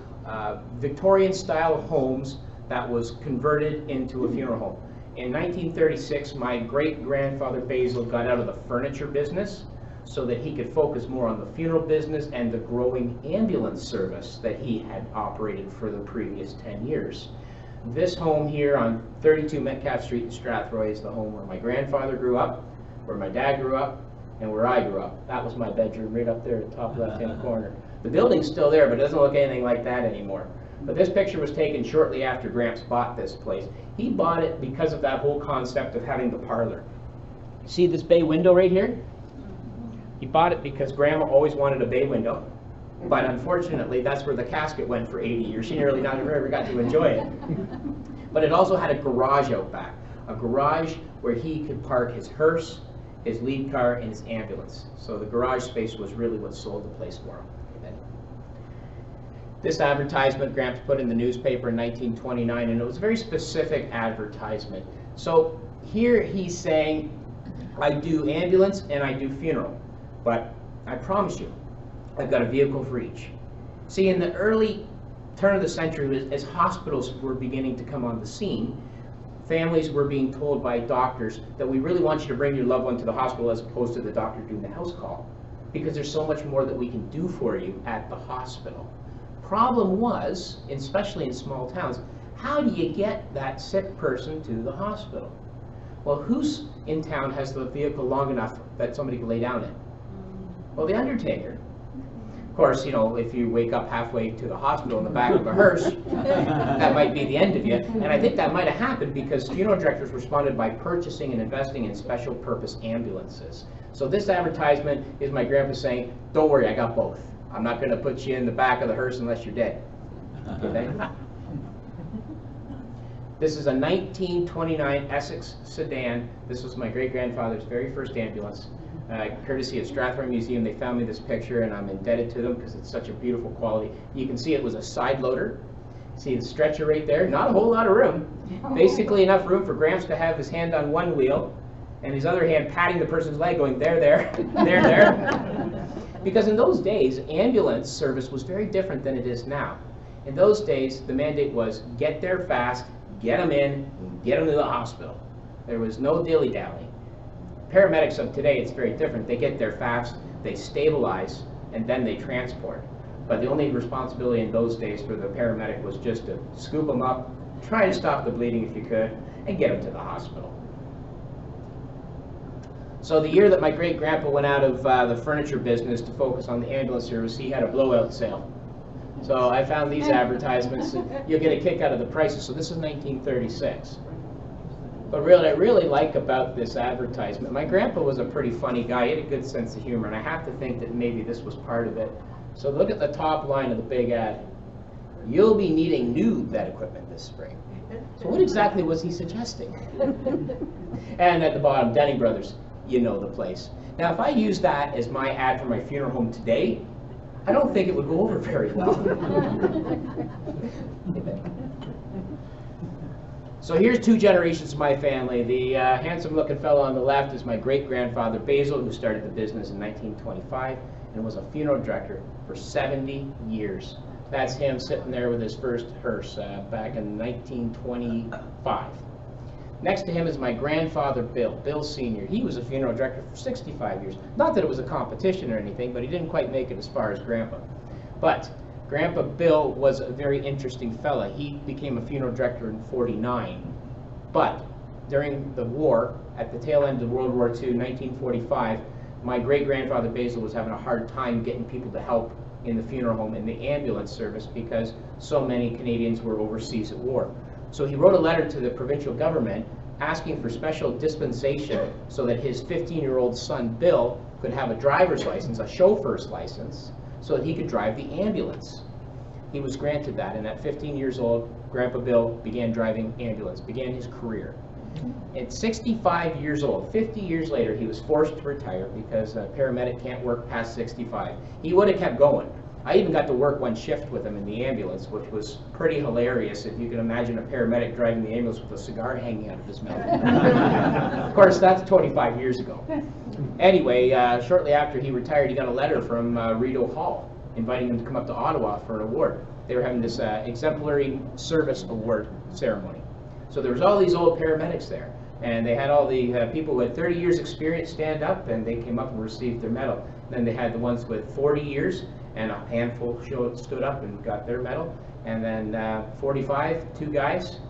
Victorian-style homes that was converted into a funeral home. In 1936, my great-grandfather Basil got out of the furniture business so that he could focus more on the funeral business and the growing ambulance service that he had operated for the previous 10 years. This home here on 32 Metcalf Street in Strathroy is the home where my grandfather grew up, where my dad grew up, and where I grew up. That was my bedroom right up there at the top left-hand corner. The building's still there, but it doesn't look anything like that anymore. But this picture was taken shortly after Gramps bought this place. He bought it because of that whole concept of having the parlor. See this bay window right here? He bought it because Grandma always wanted a bay window. But unfortunately, that's where the casket went for 80 years. She nearly not ever got to enjoy it. But it also had a garage out back. A garage where he could park his hearse, his lead car, and his ambulance. So the garage space was really what sold the place for him. This advertisement Gramps put in the newspaper in 1929, and it was a very specific advertisement. So here he's saying, I do ambulance and I do funeral, but I promise you, I've got a vehicle for each. See, in the early turn of the century, as hospitals were beginning to come on the scene, families were being told by doctors that we really want you to bring your loved one to the hospital as opposed to the doctor doing the house call, because there's so much more that we can do for you at the hospital. Problem was, especially in small towns, how do you get that sick person to the hospital? Well, who's in town has the vehicle long enough that somebody can lay down in? Well, the undertaker. Of course, you know, if you wake up halfway to the hospital in the back of a hearse, that might be the end of you. And I think that might have happened because funeral directors responded by purchasing and investing in special purpose ambulances. So this advertisement is my grandpa saying, don't worry, I got both. I'm not going to put you in the back of the hearse unless you're dead. Okay? This is a 1929 Essex sedan. This was my great-grandfather's very first ambulance. Courtesy of Strathroy Museum, they found me this picture, and I'm indebted to them because it's such a beautiful quality. You can see it was a side loader. See the stretcher right there? Not a whole lot of room. Basically enough room for Gramps to have his hand on one wheel and his other hand patting the person's leg going, there, there, there, there. Because in those days, ambulance service was very different than it is now. In those days, the mandate was get there fast, get them in, get them to the hospital. There was no dilly-dally. Paramedics of today, it's very different. They get there fast, they stabilize, and then they transport. But the only responsibility in those days for the paramedic was just to scoop them up, try to stop the bleeding if you could, and get them to the hospital. So the year that my great-grandpa went out of the furniture business to focus on the ambulance service, he had a blowout sale. So I found these advertisements, and you'll get a kick out of the prices. So this is 1936. But really, I really like about this advertisement, my grandpa was a pretty funny guy. He had a good sense of humor, and I have to think that maybe this was part of it. So look at the top line of the big ad. You'll be needing new bed equipment this spring. So what exactly was he suggesting? And at the bottom, Denning Brothers, you know the place. Now, if I use that as my ad for my funeral home today, I don't think it would go over very well. So here's two generations of my family. The handsome-looking fellow on the left is my great-grandfather Basil, who started the business in 1925 and was a funeral director for 70 years. That's him sitting there with his first hearse back in 1925. Next to him is my grandfather Bill Sr. He was a funeral director for 65 years. Not that it was a competition or anything, but he didn't quite make it as far as Grandpa. But Grandpa Bill was a very interesting fella. He became a funeral director in '49. But during the war, at the tail end of World War II, 1945, my great-grandfather Basil was having a hard time getting people to help in the funeral home and the ambulance service because so many Canadians were overseas at war. So he wrote a letter to the provincial government asking for special dispensation so that his 15-year-old son Bill could have a driver's license, a chauffeur's license, so that he could drive the ambulance. He was granted that, and at 15 years old, Grandpa Bill began driving ambulance, began his career. At 65 years old, 50 years later, he was forced to retire because a paramedic can't work past 65. He would have kept going. I even got to work one shift with him in the ambulance, which was pretty hilarious if you can imagine a paramedic driving the ambulance with a cigar hanging out of his mouth. Of course, that's 25 years ago. Anyway, shortly after he retired, he got a letter from Rideau Hall inviting him to come up to Ottawa for an award. They were having this exemplary service award ceremony. So there was all these old paramedics there, and they had all the people with 30 years experience stand up, and they came up and received their medal. Then they had the ones with 40 years, and a handful stood up and got their medal. And then 45, 2 guys,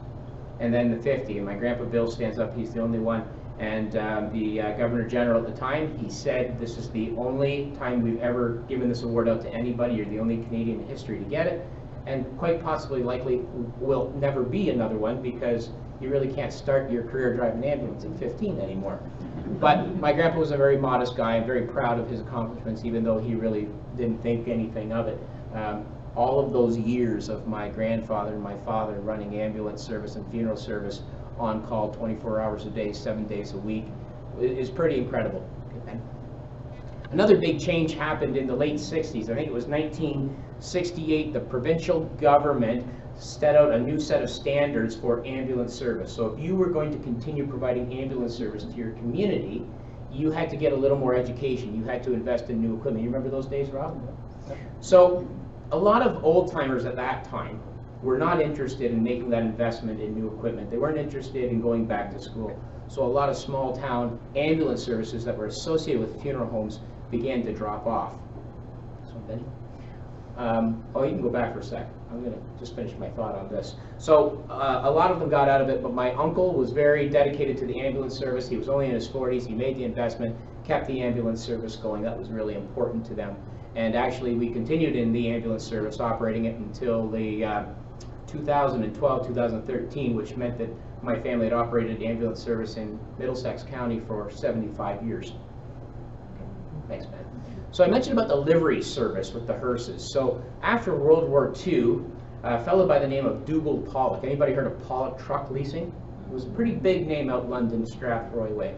and then the 50. And my Grandpa Bill stands up, he's the only one. And the Governor General at the time, he said, this is the only time we've ever given this award out to anybody. You're the only Canadian in history to get it. And quite possibly, likely, will never be another one because you really can't start your career driving an ambulance at 15 anymore. But my grandpa was a very modest guy. I'm very proud of his accomplishments, even though he really didn't think anything of it. All of those years of my grandfather and my father running ambulance service and funeral service on call 24 hours a day, 7 days a week is pretty incredible. Another big change happened in the late 60s. I think it was 1968. The provincial government set out a new set of standards for ambulance service. So if you were going to continue providing ambulance service to your community, you had to get a little more education. You had to invest in new equipment. You remember those days, Rob? So a lot of old timers at that time were not interested in making that investment in new equipment. They weren't interested in going back to school. So a lot of small town ambulance services that were associated with funeral homes began to drop off. So Benny? Oh, you can go back for a sec. I'm going to just finish my thought on this. So a lot of them got out of it, but my uncle was very dedicated to the ambulance service. He was only in his 40s. He made the investment, kept the ambulance service going. That was really important to them. And actually, we continued in the ambulance service, operating it until the 2012, 2013, which meant that my family had operated ambulance service in Middlesex County for 75 years. Thanks, Ben. So I mentioned about the livery service with the hearses. So after World War II, a fellow by the name of Doogie Walker. Anybody heard of Pollock Truck Leasing? It was a pretty big name out London, Strathroy way.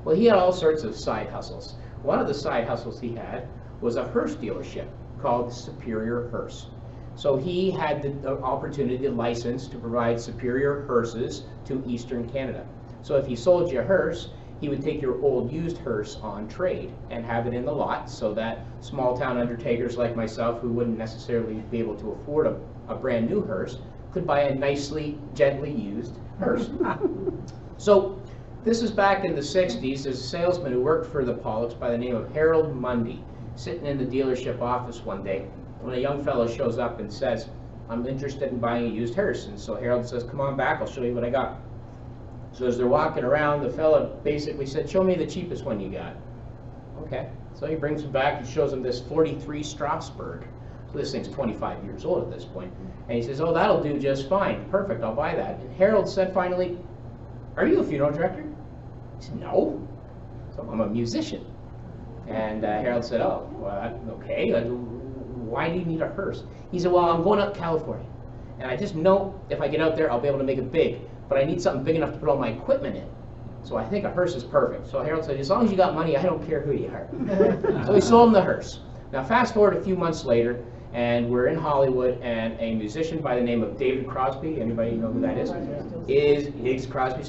Well, he had all sorts of side hustles. One of the side hustles he had was a hearse dealership called Superior Hearse. So he had the opportunity, the license to provide Superior hearses to Eastern Canada. So if he sold you a hearse, he would take your old used hearse on trade and have it in the lot so that small town undertakers like myself, who wouldn't necessarily be able to afford a brand new hearse, could buy a nicely, gently used hearse. So this is back in the 60s. There's a salesman who worked for the Pollocks by the name of Harold Mundy, sitting in the dealership office one day when a young fellow shows up and says, I'm interested in buying a used hearse. And so Harold says, come on back, I'll show you what I got. So as they're walking around, the fellow basically said, show me the cheapest one you got. Okay, so he brings him back and shows him this 43 Strasbourg. So this thing's 25 years old at this point. And he says, oh, that'll do just fine. Perfect, I'll buy that. And Harold said finally, "Are you a funeral director?" I said, "No." So I'm a musician. And Harold said, "Oh, well, okay. Why do you need a hearse?" He said, "Well, I'm going up to California. And I just know if I get out there, I'll be able to make it big. But I need something big enough to put all my equipment in. So I think a hearse is perfect." So Harold said, "As long as you got money, I don't care who you are." So he sold him the hearse. Now fast forward a few months later, and we're in Hollywood, and a musician by the name of David Crosby, anybody know who that is Crosby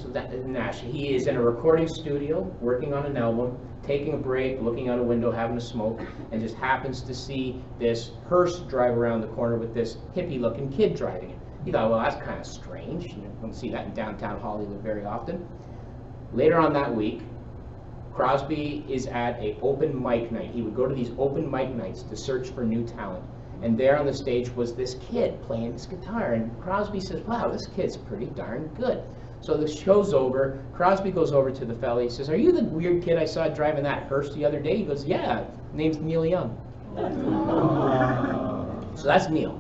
Nash. He is in a recording studio, working on an album, taking a break, looking out a window, having a smoke, and just happens to see this hearse drive around the corner with this hippie-looking kid driving it. He thought, well, that's kind of strange. You don't see that in downtown Hollywood very often. Later on that week, Crosby is at an open mic night. He would go to these open mic nights to search for new talent. And there on the stage was this kid playing his guitar. And Crosby says, "Wow, this kid's pretty darn good." So the show's over. Crosby goes over to the fella. He says, "Are you the weird kid I saw driving that hearse the other day?" He goes, "Yeah, name's Neil Young." So that's Neil.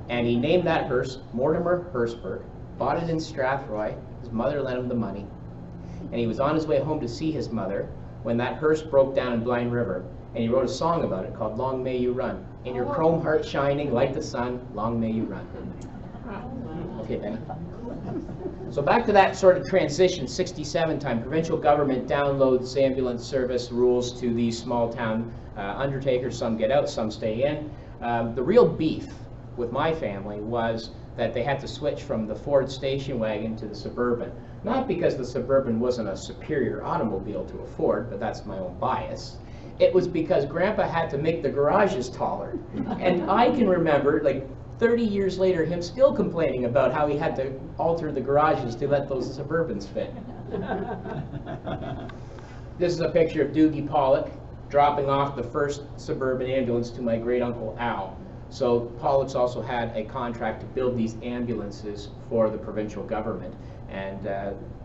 And he named that hearse Mortimer Hearseburg, bought it in Strathroy. His mother lent him the money. And he was on his way home to see his mother when that hearse broke down in Blind River. And he wrote a song about it called "Long May You Run." "In your chrome heart shining like the sun, long may you run." Okay, Benny. So back to that sort of transition, 67 time, provincial government downloads ambulance service rules to these small town undertakers. Some get out, some stay in. The real beef with my family was that they had to switch from the Ford station wagon to the Suburban. Not because the Suburban wasn't a superior automobile to a Ford, but that's my own bias. It was because Grandpa had to make the garages taller. And I can remember, like 30 years later, him still complaining about how he had to alter the garages to let those Suburbans fit. This is a picture of Doogie Pollock dropping off the first Suburban ambulance to my great-uncle Al. So Pollock's also had a contract to build these ambulances for the provincial government. And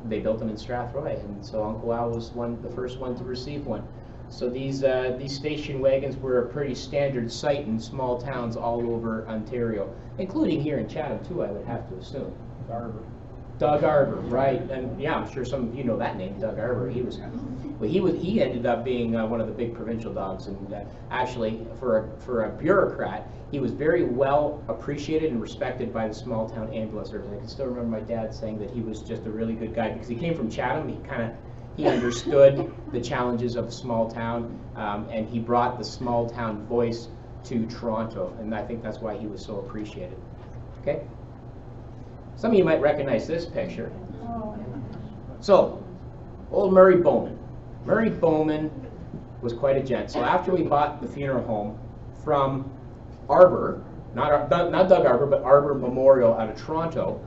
they built them in Strathroy. And so Uncle Al was the first one to receive one. So these station wagons were a pretty standard sight in small towns all over Ontario, including here in Chatham too, I would have to assume. Doug Arbor, right? And yeah, I'm sure some of you know that name, Doug Arbor. He ended up being one of the big provincial dogs, and actually, for a bureaucrat, he was very well appreciated and respected by the small town ambulance service. I can still remember my dad saying that he was just a really good guy because he came from Chatham. He understood the challenges of a small town, and he brought the small town voice to Toronto, and I think that's why he was so appreciated. Okay? Some of you might recognize this picture. So, old Murray Bowman. Murray Bowman was quite a gent. So after we bought the funeral home from Arbor, not Doug Arbor, but Arbor Memorial out of Toronto,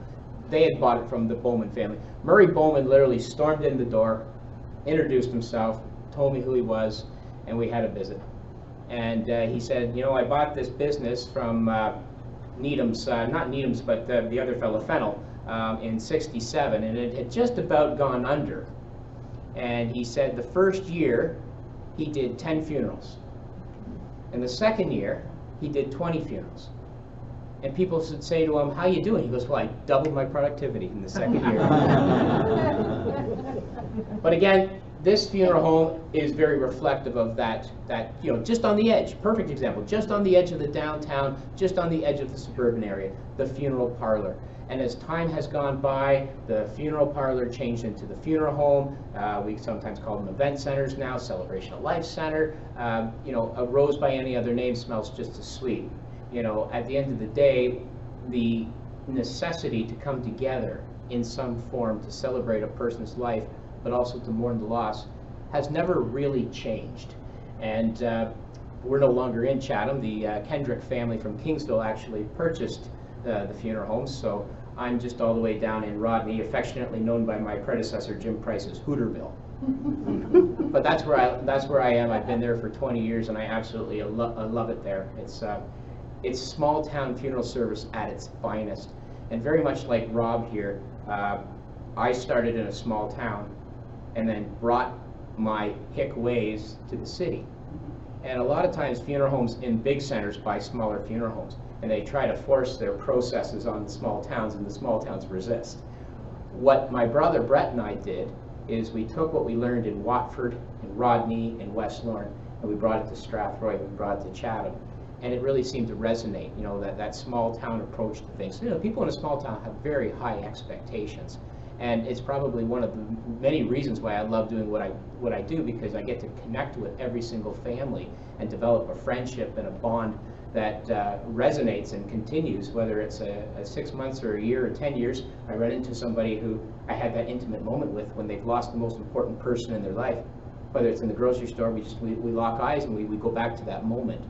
they had bought it from the Bowman family. Murray Bowman literally stormed in the door, introduced himself, told me who he was, and we had a visit. And he said, "You know, I bought this business from Needham's, not Needham's, but the other fellow, Fennell, in '67, and it had just about gone under." And he said the first year he did 10 funerals. And the second year he did 20 funerals. And people would say to him, "How you doing?" He goes, "Well, I doubled my productivity in the second year." But again, this funeral home is very reflective of that, you know, just on the edge, perfect example, just on the edge of the downtown, just on the edge of the suburban area, the funeral parlor. And as time has gone by, the funeral parlor changed into the funeral home. We sometimes call them event centers now, Celebration of Life Center. You know, a rose by any other name smells just as sweet. You know, at the end of the day, the necessity to come together in some form to celebrate a person's life, but also to mourn the loss, has never really changed. And we're no longer in Chatham. The Kendrick family from Kingsville actually purchased the funeral homes, so I'm just all the way down in Rodney, affectionately known by my predecessor Jim Price as Hooterville. But that's where I am. I've been there for 20 years, and I absolutely love it there. It's small town funeral service at its finest, and very much like Rob here, I started in a small town, and then brought my hick ways to the city. And a lot of times funeral homes in big centers buy smaller funeral homes, and they try to force their processes on the small towns, and the small towns resist. what my brother Brett and I did is we took what we learned in Watford, in Rodney, and West Lorne, and we brought it to Strathroy, we brought it to Chatham. And it really seemed to resonate, you know, that small town approach to things. You know, people in a small town have very high expectations. And it's probably one of the many reasons why I love doing what I do, because I get to connect with every single family and develop a friendship and a bond that resonates and continues, whether it's a 6 months or a year or 10 years. I run into somebody who I had that intimate moment with when they've lost the most important person in their life. Whether it's in the grocery store, we lock eyes and we go back to that moment.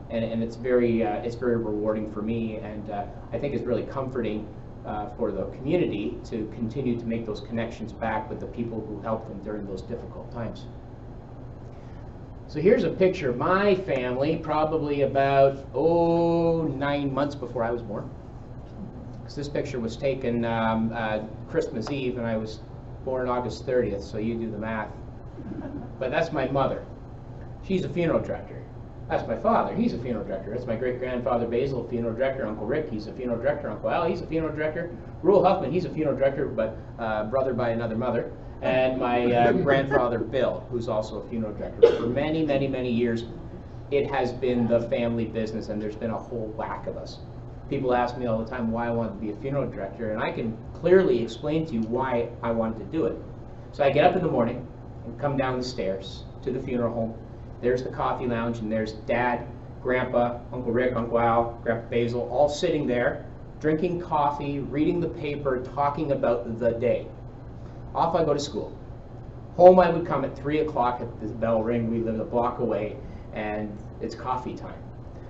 And it's very rewarding for me, and I think it's really comforting for the community to continue to make those connections back with the people who helped them during those difficult times. So here's a picture of my family, probably about 9 months before I was born. Because this picture was taken Christmas Eve, and I was born August 30th, so you do the math. But that's my mother. She's a funeral director. That's my father. He's a funeral director. That's my great-grandfather Basil, funeral director. Uncle Rick, he's a funeral director. Uncle Al, he's a funeral director. Rule Huffman, he's a funeral director, but brother by another mother. And my grandfather Bill, who's also a funeral director. For many, many, many years, it has been the family business, and there's been a whole whack of us. People ask me all the time why I wanted to be a funeral director, and I can clearly explain to you why I wanted to do it. So I get up in the morning and come down the stairs to the funeral home. There's the coffee lounge, and there's Dad, Grandpa, Uncle Rick, Uncle Al, Grandpa Basil, all sitting there, drinking coffee, reading the paper, talking about the day. Off I go to school. Home I would come at 3 o'clock at the bell ring. We live a block away, and it's coffee time.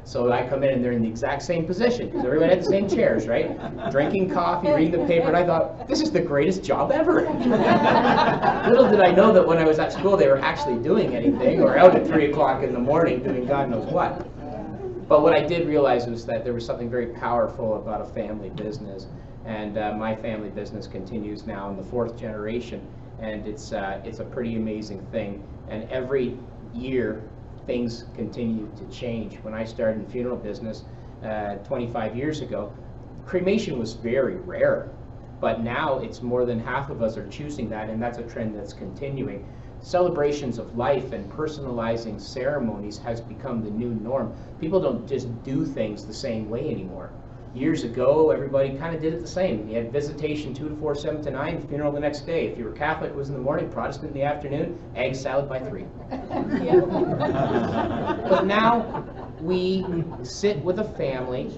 So I come in, and they're in the exact same position, because everybody had the same chairs, right? Drinking coffee, reading the paper, and I thought, this is the greatest job ever. Little did I know that when I was at school, they were actually doing anything, or out at 3 o'clock in the morning doing God knows what. But what I did realize was that there was something very powerful about a family business, and my family business continues now in the 4th generation, and it's a pretty amazing thing. And every year, things continue to change. When I started in funeral business 25 years ago, cremation was very rare, but now it's more than half of us are choosing that, and that's a trend that's continuing. Celebrations of life and personalizing ceremonies has become the new norm. People don't just do things the same way anymore. Years ago, everybody kind of did it the same. You had visitation 2 to 4, 7 to 9, funeral the next day. If you were Catholic, it was in the morning, Protestant in the afternoon, egg salad by 3. But now we sit with a family,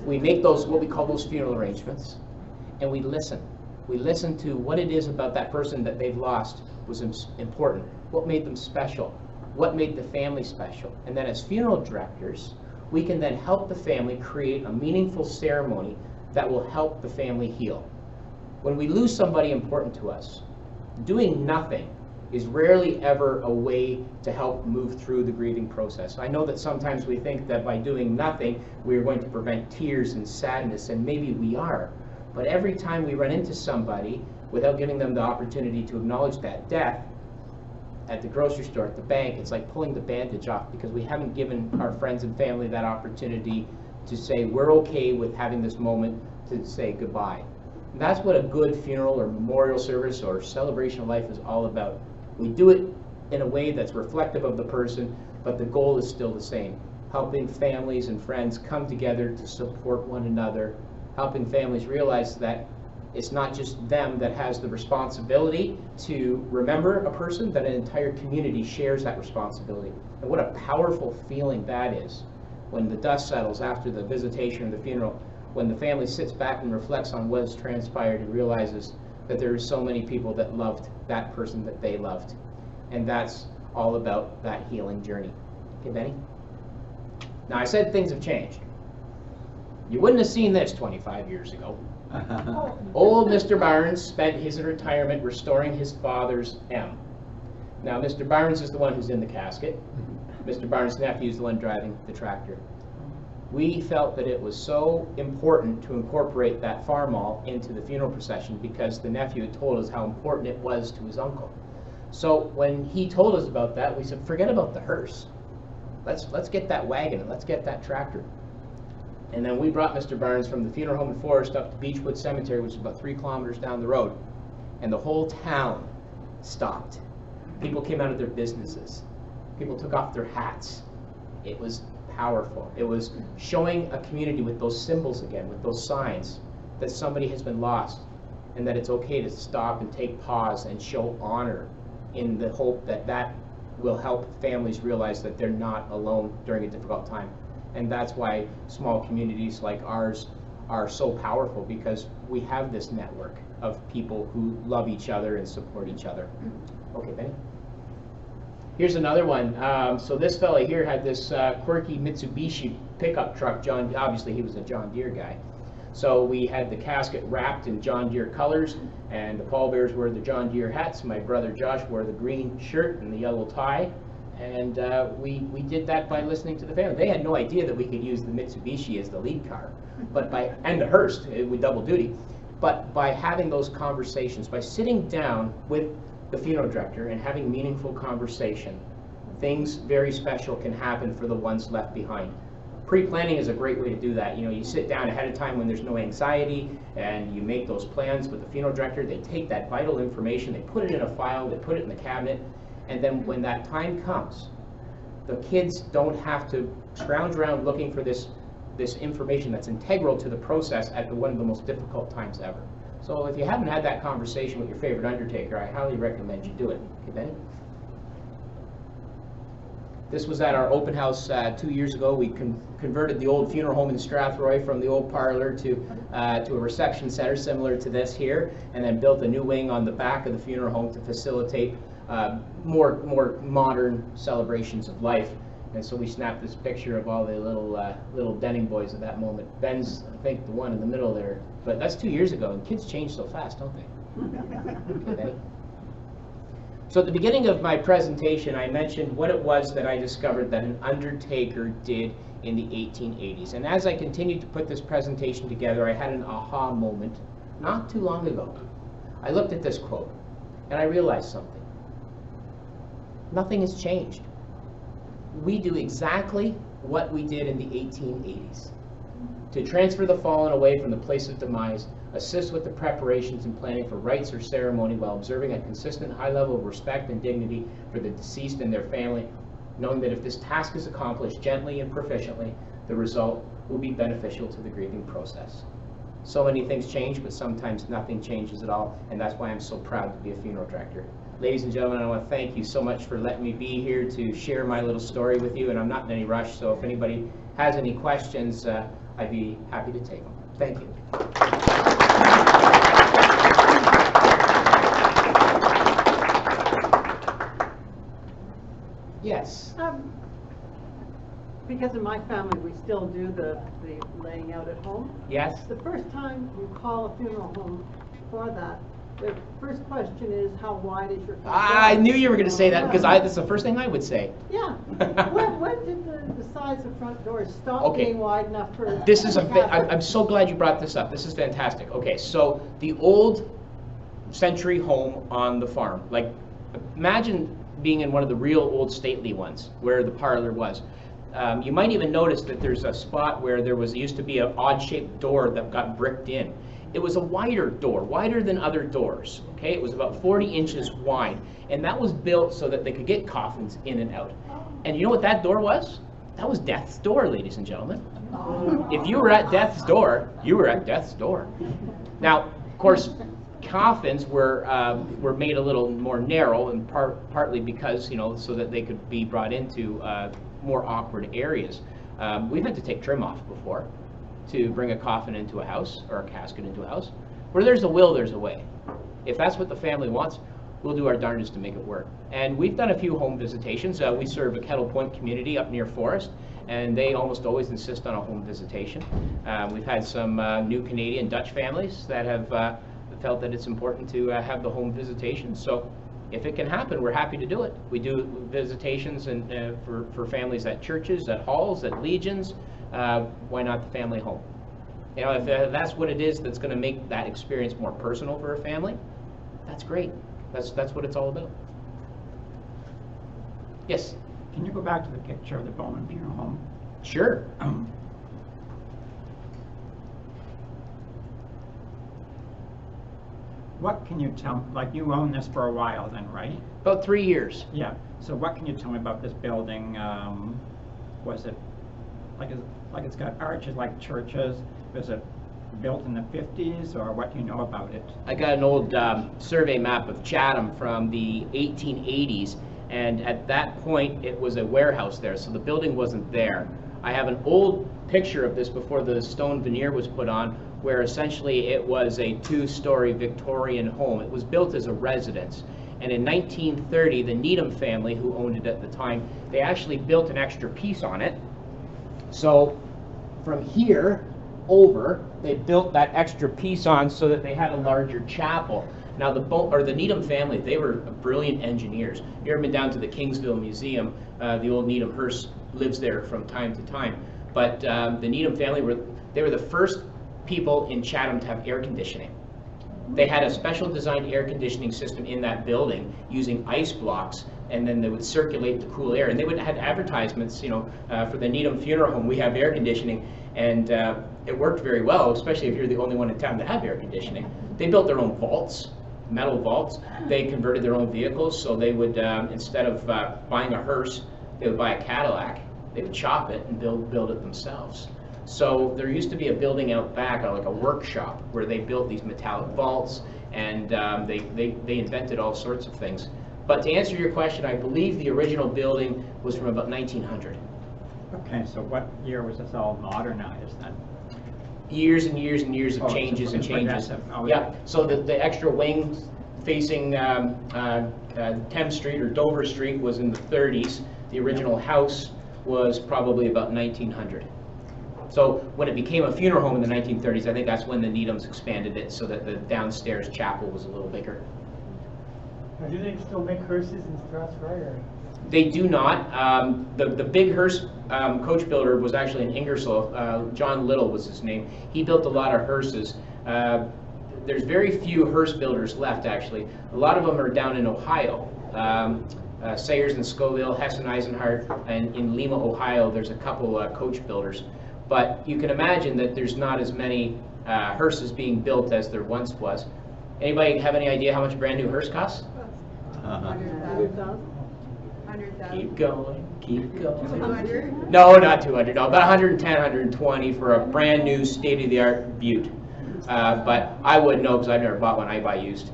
we make those, what we call those funeral arrangements, and we listen. We listen to what it is about that person that they've lost was important, what made them special, what made the family special. And then as funeral directors, we can then help the family create a meaningful ceremony that will help the family heal. When we lose somebody important to us, doing nothing is rarely ever a way to help move through the grieving process. I know that sometimes we think that by doing nothing, we're going to prevent tears and sadness, and maybe we are. But every time we run into somebody without giving them the opportunity to acknowledge that death, at the grocery store, at the bank, it's like pulling the bandage off, because we haven't given our friends and family that opportunity to say we're okay with having this moment to say goodbye. And that's what a good funeral or memorial service or celebration of life is all about. We do it in a way that's reflective of the person, but the goal is still the same. Helping families and friends come together to support one another, helping families realize that it's not just them that has the responsibility to remember a person, that an entire community shares that responsibility. And what a powerful feeling that is when the dust settles after the visitation or the funeral, when the family sits back and reflects on what has transpired and realizes that there are so many people that loved that person that they loved. And that's all about that healing journey. Okay, Benny? Now, I said things have changed. You wouldn't have seen this 25 years ago. Old Mr. Barnes spent his retirement restoring his father's M. Now, Mr. Barnes is the one who's in the casket. Mr. Barnes' nephew is the one driving the tractor. We felt that it was so important to incorporate that farmall into the funeral procession because the nephew had told us how important it was to his uncle. So when he told us about that, we said, forget about the hearse. Let's get that wagon and let's get that tractor. And then we brought Mr. Barnes from the funeral home in Forest up to Beechwood Cemetery, which is about 3 kilometers down the road. And the whole town stopped. People came out of their businesses. People took off their hats. It was powerful. It was showing a community with those symbols again, with those signs, that somebody has been lost, and that it's okay to stop and take pause and show honor, in the hope that that will help families realize that they're not alone during a difficult time. And that's why small communities like ours are so powerful, because we have this network of people who love each other and support each other. Okay, Benny? Here's another one. So this fella here had this quirky Mitsubishi pickup truck. Obviously he was a John Deere guy. So we had the casket wrapped in John Deere colors, and the pallbearers wore the John Deere hats. My brother Josh wore the green shirt and the yellow tie. And we did that by listening to the family. They had no idea that we could use the Mitsubishi as the lead car, and the Hearst with double duty. But by having those conversations, by sitting down with the funeral director and having meaningful conversation, things very special can happen for the ones left behind. Pre-planning is a great way to do that. You know, you sit down ahead of time when there's no anxiety, and you make those plans with the funeral director. They take that vital information, they put it in a file, they put it in the cabinet, and then when that time comes, the kids don't have to scrounge around looking for this information that's integral to the process at one of the most difficult times ever. So if you haven't had that conversation with your favorite undertaker, I highly recommend you do it. Okay, Benny? This was at our open house 2 years ago. We converted the old funeral home in Strathroy from the old parlor to a reception center similar to this here, and then built a new wing on the back of the funeral home to facilitate more modern celebrations of life. And so we snapped this picture of all the little Denning boys at that moment. Ben's, I think, the one in the middle there. But that's 2 years ago, and kids change so fast, don't they? Okay, Benny? So at the beginning of my presentation, I mentioned what it was that I discovered that an undertaker did in the 1880s. And as I continued to put this presentation together, I had an aha moment not too long ago. I looked at this quote, and I realized something. Nothing has changed. We do exactly what we did in the 1880s. To transfer the fallen away from the place of demise, assist with the preparations and planning for rites or ceremony while observing a consistent high level of respect and dignity for the deceased and their family, knowing that if this task is accomplished gently and proficiently, the result will be beneficial to the grieving process. So many things change, but sometimes nothing changes at all, and that's why I'm so proud to be a funeral director. Ladies and gentlemen, I want to thank you so much for letting me be here to share my little story with you, and I'm not in any rush, so if anybody has any questions, I'd be happy to take them. Thank you. Yes. Because in my family, we still do the laying out at home. Yes. The first time you call a funeral home for that, the first question is, how wide is your front door? I knew you were going to say that, because that's the first thing I would say. Yeah. When did the size of front doors stop being wide enough for... This is I'm so glad you brought this up. This is fantastic. Okay, so the old century home on the farm, like imagine being in one of the real old stately ones where the parlor was. You might even notice that there's a spot where there used to be an odd-shaped door that got bricked in. It was a wider door, wider than other doors, okay? It was about 40 inches wide, and that was built so that they could get coffins in and out. And you know what that door was? That was death's door, ladies and gentlemen. If you were at death's door, you were at death's door. Now, of course, coffins were made a little more narrow, and partly because, you know, so that they could be brought into more awkward areas. We've had to take trim off before to bring a coffin into a house, or a casket into a house. Where there's a will, there's a way. If that's what the family wants, we'll do our darndest to make it work. And we've done a few home visitations. We serve a Kettle Point community up near Forest, and they almost always insist on a home visitation. We've had some new Canadian Dutch families that have felt that it's important to have the home visitation. So if it can happen, we're happy to do it. We do visitations for families at churches, at halls, at legions. Why not the family home? You know, if that's what it is that's going to make that experience more personal for a family, that's great. That's what it's all about. Yes? Can you go back to the picture of the Bowman Funeral Home? Sure. What can you tell, like you own this for a while then, right? About 3 years. Yeah, so what can you tell me about this building? Was it, like it's got arches like churches? Was it built in the 50s, or what do you know about it? I got an old survey map of Chatham from the 1880s, and at that point it was a warehouse there, so the building wasn't there. I have an old picture of this before the stone veneer was put on, where essentially it was a 2-story Victorian home. It was built as a residence. And in 1930, the Needham family, who owned it at the time, they actually built an extra piece on it. So from here over, they built that extra piece on so that they had a larger chapel. Now the Needham family, they were brilliant engineers. You ever been down to the Kingsville Museum? The old Needham hearse lives there from time to time. But the Needham family were the first people in Chatham to have air conditioning. They had a special designed air conditioning system in that building using ice blocks, and then they would circulate the cool air. And they would have advertisements, you know, for the Needham Funeral Home, we have air conditioning, and it worked very well, especially if you're the only one in town to have air conditioning. They built their own vaults, metal vaults. They converted their own vehicles, so they would, instead of buying a hearse, they would buy a Cadillac. They would chop it and build it themselves. So there used to be a building out back, like a workshop, where they built these metallic vaults, and they invented all sorts of things. But to answer your question, I believe the original building was from about 1900. Okay, so what year was this all modernized then? Years and years and years of Oh, changes so and it's changes. progressive. Oh, Yeah, so the extra wing facing Thames Street or Dover Street was in the 30s. The original house was probably about 1900. So when it became a funeral home in the 1930s, I think that's when the Needhams expanded it so that the downstairs chapel was a little bigger. Now, do they still make hearses in Strathroy, or? They do not. The big hearse coach builder was actually in Ingersoll. John Little was his name. He built a lot of hearses. There's very few hearse builders left, actually. A lot of them are down in Ohio. Sayers and Scoville, Hess and Eisenhart, and in Lima, Ohio, there's a couple coach builders. But you can imagine that there's not as many hearses being built as there once was. Anybody have any idea how much a brand new hearse costs? 100,000? Keep going, keep going. 200? No, not 200, no, about 110, 120 for a brand new state-of-the-art Butte. But I wouldn't know because I've never bought one. I buy used.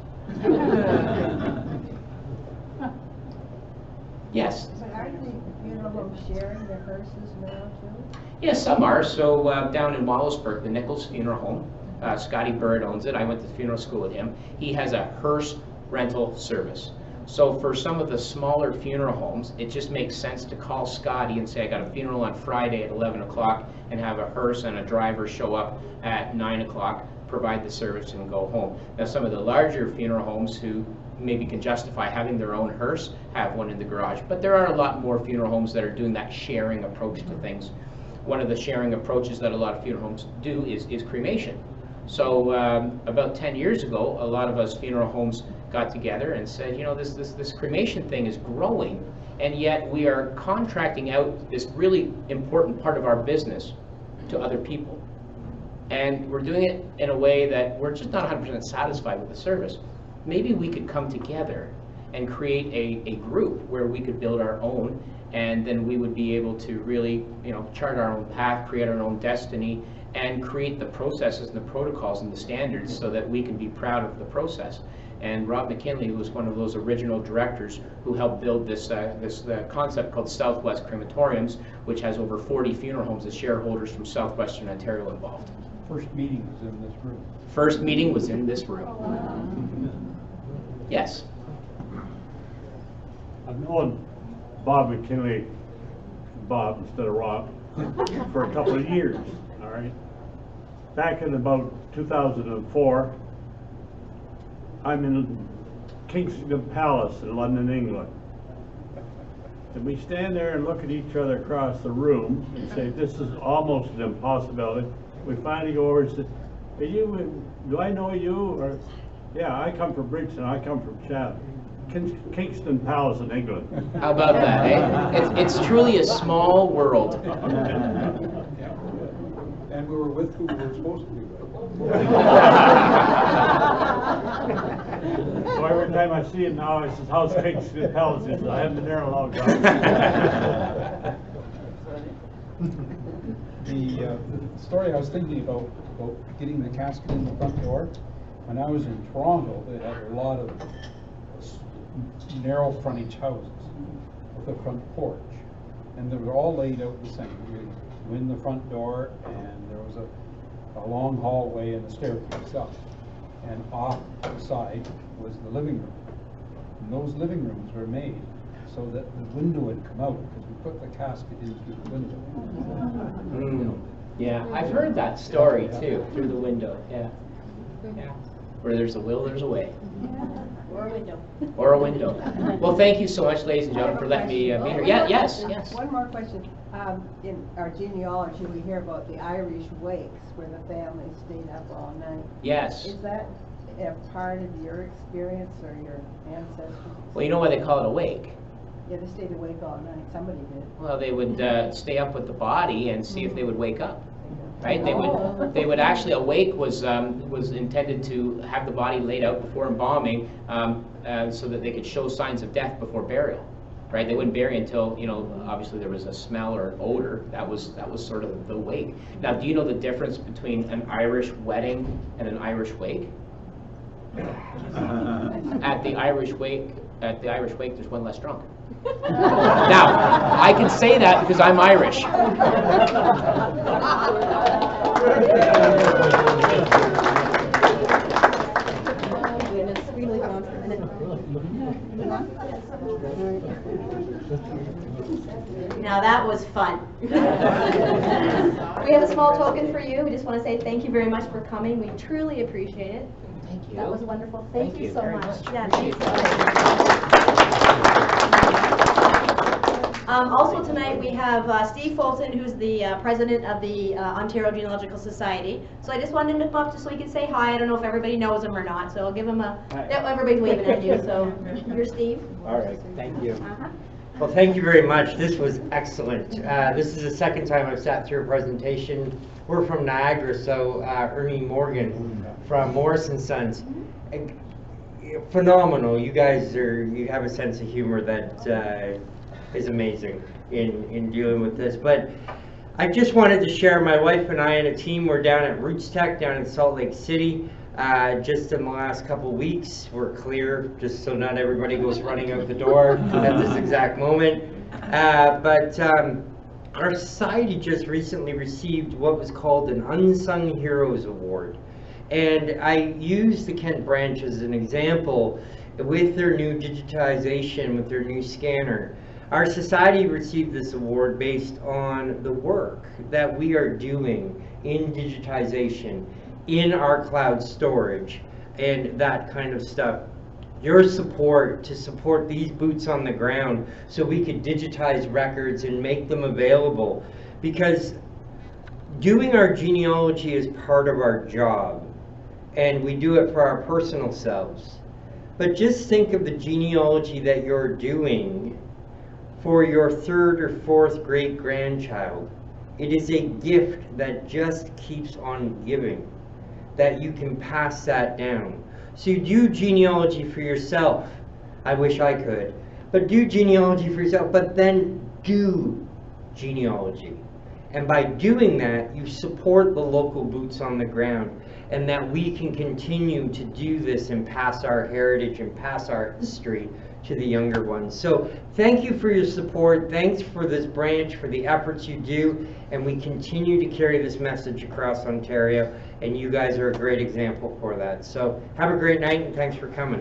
Yes? But aren't the funeral homes sharing their hearses now too? Yes, some are. So down in Wallaceburg, the Nichols Funeral Home, Scotty Bird owns it. I went to funeral school with him. He has a hearse rental service. So for some of the smaller funeral homes, it just makes sense to call Scotty and say, I got a funeral on Friday at 11 o'clock, and have a hearse and a driver show up at 9 o'clock, provide the service, and go home. Now some of the larger funeral homes who maybe can justify having their own hearse have one in the garage. But there are a lot more funeral homes that are doing that sharing approach to things. One of the sharing approaches that a lot of funeral homes do is cremation. So about 10 years ago, a lot of us funeral homes got together and said, you know, this cremation thing is growing, and yet we are contracting out this really important part of our business to other people. And we're doing it in a way that we're just not 100% satisfied with the service. Maybe we could come together and create a group where we could build our own, and then we would be able to really, you know, chart our own path, create our own destiny, and create the processes and the protocols and the standards so that we can be proud of the process. And Rob McKinley was one of those original directors who helped build this concept called Southwest Crematoriums, which has over 40 funeral homes as shareholders from Southwestern Ontario involved. First meeting was in this room. First meeting was in this room. Yes. I've known Bob McKinley, Bob instead of Rob, for a couple of years, all right? Back in about 2004, I'm in Kingston Palace in London, England. And we stand there and look at each other across the room and say, this is almost an impossibility. We finally go over and say, are you, do I know you? Or, yeah, I come from Bridgeton, I come from Chatham. Kingston Palace in England. How about that, eh? It's truly a small world. And we were with who we were supposed to be with. So every time I see him now, it's his house cakes and pellets. He says, I haven't been there in a long time. The story I was thinking about getting the casket in the front door, when I was in Toronto, they had a lot of narrow frontage houses with a front porch. And they were all laid out the same. You go in the front door, and there was a long hallway and the staircase up. And off to the side was the living room. And those living rooms were made so that the window would come out, because we put the casket in through the window. Yeah, I've heard that story too, through the window, yeah. Yeah. Where there's a will, there's a way. Or a window. Or a window. Well, thank you so much, ladies and gentlemen, for letting me be here. Yeah, yes. One more question. In our genealogy, we hear about the Irish wakes where the family stayed up all night. Yes. Is that a part of your experience or your ancestors? Well, you know why they call it a wake? Yeah, they stayed awake all night. Somebody did. Well, they would stay up with the body and see if they would wake up. Right? They would actually, a wake was intended to have the body laid out before embalming, so that they could show signs of death before burial. Right? They wouldn't bury until, you know, obviously there was a smell or an odor. That was sort of the wake. Now, do you know the difference between an Irish wedding and an Irish wake? At the Irish wake, there's one less drunk. Now, I can say that because I'm Irish. Now that was fun. We have a small token for you. We just want to say thank you very much for coming. We truly appreciate it. Thank you. That was wonderful. Thank you so very much. much. Yeah, thanks. Also tonight we have Steve Fulton, who's the president of the Ontario Genealogical Society. So I just wanted him to come up just so he could say hi. I don't know if everybody knows him or not, so I'll give him a. Yep, everybody's waving at you. So you're Steve. All right, thank you. Uh-huh. Well, thank you very much. This was excellent. This is the second time I've sat through a presentation. We're from Niagara, so Ernie Morgan from Morris & Sons. Phenomenal. You guys you have a sense of humor that is amazing in dealing with this. But I just wanted to share, my wife and I and a team were down at Roots Tech down in Salt Lake City just in the last couple weeks. We're clear, just so not everybody goes running out the door at this exact moment. But our society just recently received what was called an Unsung Heroes Award. And I use the Kent branch as an example with their new digitization, with their new scanner. Our society received this award based on the work that we are doing in digitization, in our cloud storage, and that kind of stuff. Your support to support these boots on the ground so we could digitize records and make them available, because doing our genealogy is part of our job, and we do it for our personal selves. But just think of the genealogy that you're doing for your third or fourth great grandchild. It is a gift that just keeps on giving, that you can pass that down. So you do genealogy for yourself. I wish I could. But do genealogy for yourself, but then do genealogy. And by doing that, you support the local boots on the ground, and that we can continue to do this and pass our heritage and pass our history to the younger ones. So thank you for your support. Thanks for this branch, for the efforts you do, and we continue to carry this message across Ontario, and you guys are a great example for that. So have a great night, and thanks for coming.